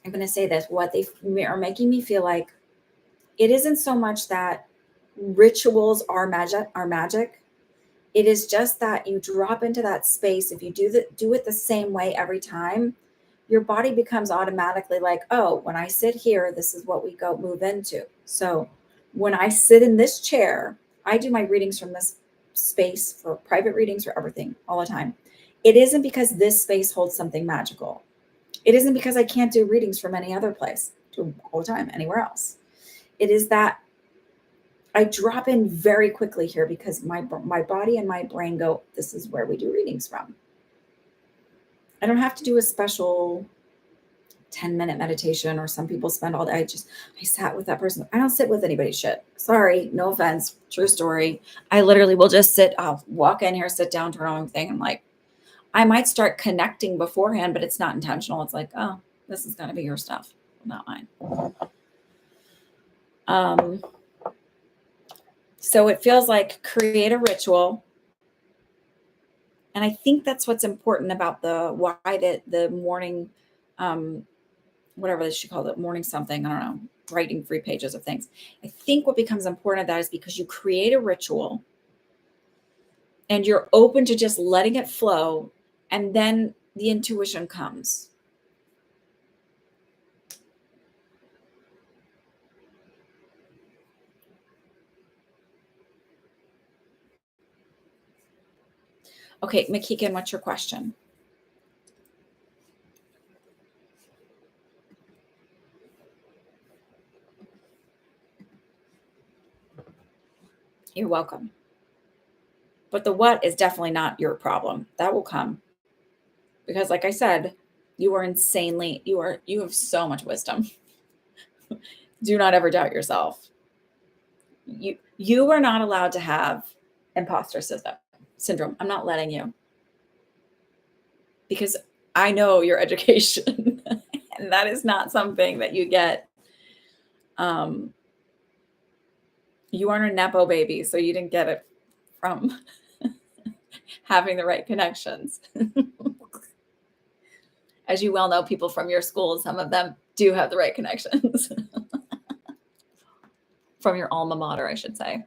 I'm going to say this, what they are making me feel like it isn't so much that rituals are magic. It is just that you drop into that space. If you do it the same way every time, your body becomes automatically like, oh, when I sit here, this is what we go move into. So When I sit in this chair, I do my readings from this space for private readings, for everything, all the time. It isn't because this space holds something magical. It isn't because I can't do readings from any other place, do all the time, anywhere else. It is that I drop in very quickly here because my body and my brain go, this is where we do readings from. I don't have to do a special 10-minute meditation, or some people spend all day. I sat with that person. I don't sit with anybody's shit. Sorry, no offense. True story. I literally will just sit, I'll walk in here, sit down, turn on my thing. I'm like, I might start connecting beforehand, but it's not intentional. It's like, oh, this is gonna be your stuff, not mine. So it feels like create a ritual. And I think that's what's important about the morning, whatever they should call it, morning something, I don't know, writing 3 pages of things. I think what becomes important of that is because you create a ritual and you're open to just letting it flow, and then the intuition comes. Okay, McKeegan, what's your question? You're welcome. But the what is definitely not your problem. That will come because, like I said, you are you have so much wisdom. Do not ever doubt yourself. You are not allowed to have imposter syndrome. I'm not letting you, because I know your education and that is not something that you get. Um, you aren't a Nepo baby, so you didn't get it from having the right connections. As you well know, people from your school, some of them do have the right connections. From your alma mater, I should say.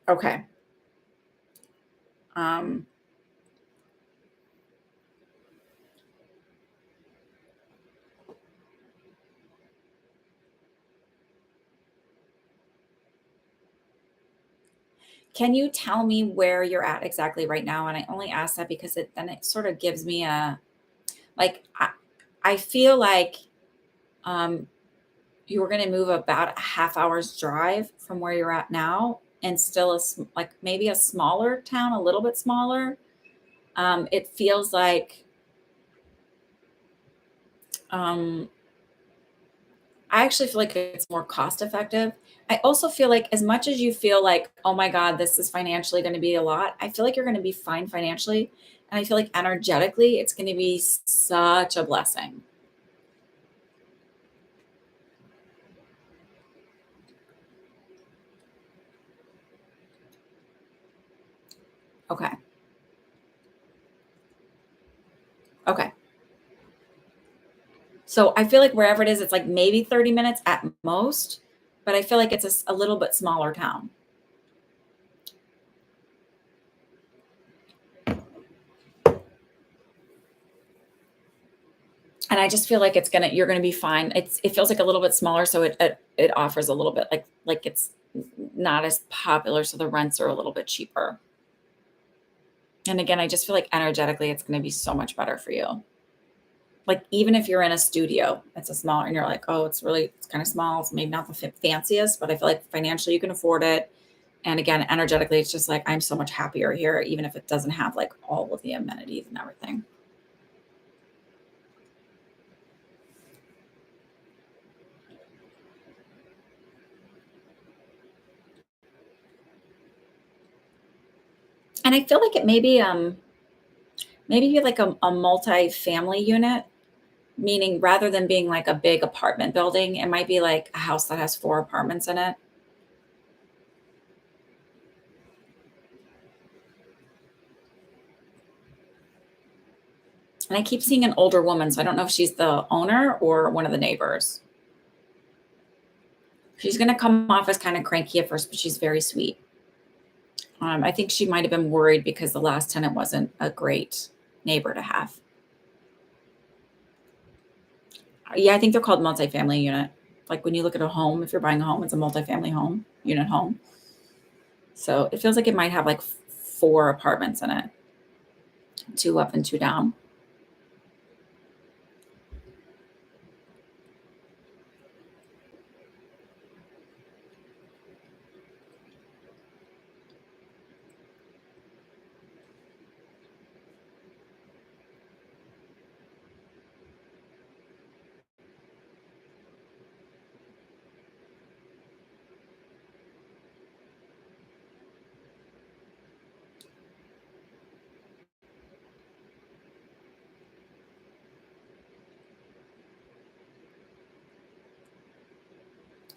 Okay. Um, can you tell me where you're at exactly right now? And I only ask that because it sort of gives me a, like, I feel like um, you were going to move about a half hour's drive from where you're at now, and still like maybe a smaller town, a little bit smaller. It feels like um, I actually feel like it's more cost effective. I also feel like, as much as you feel like, oh my God, this is financially going to be a lot, I feel like you're going to be fine financially. And I feel like energetically, it's going to be such a blessing. Okay. Okay. So I feel like wherever it is, it's like maybe 30 minutes at most, but I feel like it's a little bit smaller town. And I just feel like you're gonna be fine. It feels like a little bit smaller, so it offers a little bit, like it's not as popular, so the rents are a little bit cheaper. And again, I just feel like energetically, it's gonna be so much better for you. Like, even if you're in a studio, it's a smaller, and you're like, oh, it's kind of small. It's maybe not the fanciest, but I feel like financially you can afford it. And again, energetically, it's just like I'm so much happier here, even if it doesn't have like all of the amenities and everything. And I feel like it maybe like a multi-family unit, meaning rather than being like a big apartment building, it might be like a house that has 4 apartments in it. And I keep seeing an older woman, so I don't know if she's the owner or one of the neighbors. She's gonna come off as kind of cranky at first, but she's very sweet. I think she might have been worried because the last tenant wasn't a great neighbor to have. Yeah, I think they're called multifamily unit. Like when you look at a home, if you're buying a home, it's a multifamily home, unit home. So it feels like it might have like 4 apartments in it, 2 up and 2 down.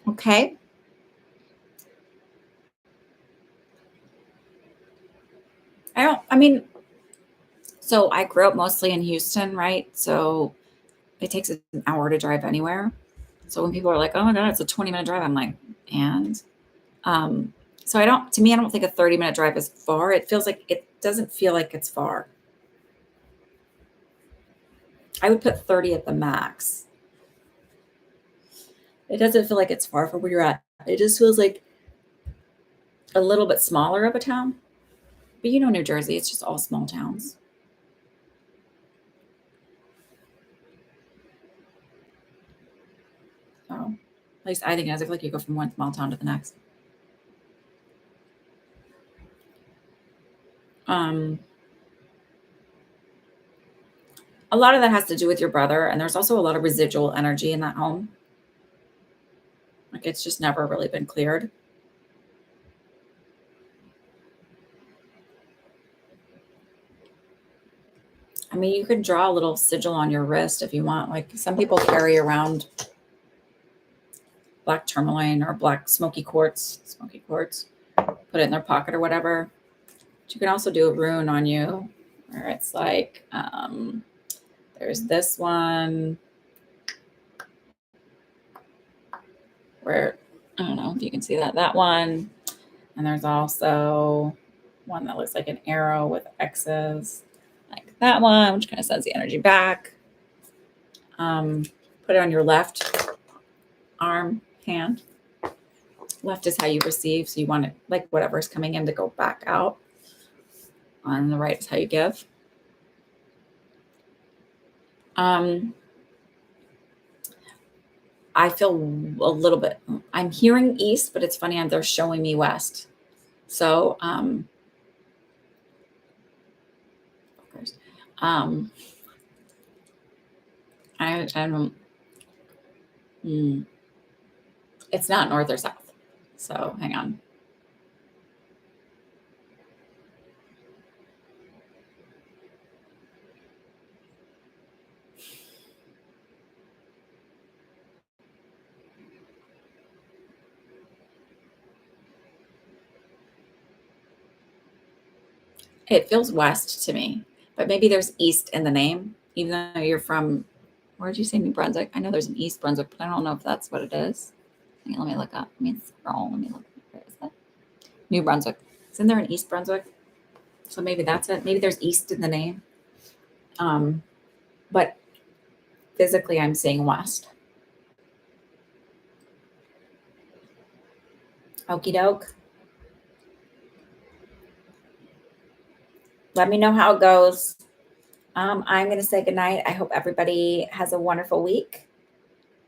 Okay. I mean, so I grew up mostly in Houston, right? So it takes an hour to drive anywhere. So when people are like, "Oh my god, it's a 20-minute drive," I'm like, "And?" Um, so to me, I don't think a 30-minute drive is far. It doesn't feel like it's far. I would put 30 at the max. It doesn't feel like it's far from where you're at. It just feels like a little bit smaller of a town. But you know, New Jersey, it's just all small towns. So at least I think it is. I feel like you go from one small town to the next. Um, a lot of that has to do with your brother, and there's also a lot of residual energy in that home. Like it's just never really been cleared. I mean, you can draw a little sigil on your wrist if you want. Like some people carry around black tourmaline or black smoky quartz, put it in their pocket or whatever. But you can also do a rune on you where it's like, there's this one where, I don't know if you can see that one. And there's also one that looks like an arrow with X's, like that one, which kind of sends the energy back. Put it on your left arm, hand. Left is how you receive. So you want it like whatever's coming in to go back out. On the right is how you give. I feel a little bit, I'm hearing east, but it's funny, they're showing me west. So, of course, I don't, it's not north or south. So hang on. It feels west to me, but maybe there's east in the name, even though you're from, where did you say New Brunswick? I know there's an East Brunswick, but I don't know if that's what it is. Let me look up. Let me scroll. Let me look. Where is that? New Brunswick. Isn't there an East Brunswick? So maybe that's it. Maybe there's east in the name. But physically, I'm saying west. Okie doke. Let me know how it goes. I'm going to say goodnight. I hope everybody has a wonderful week.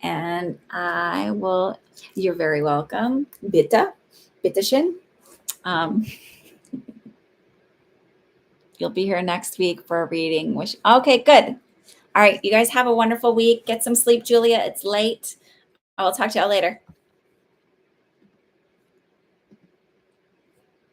And I will, you're very welcome. Bitteschön. You'll be here next week for a reading. Okay, good. All right. You guys have a wonderful week. Get some sleep, Julia. It's late. I'll talk to y'all later.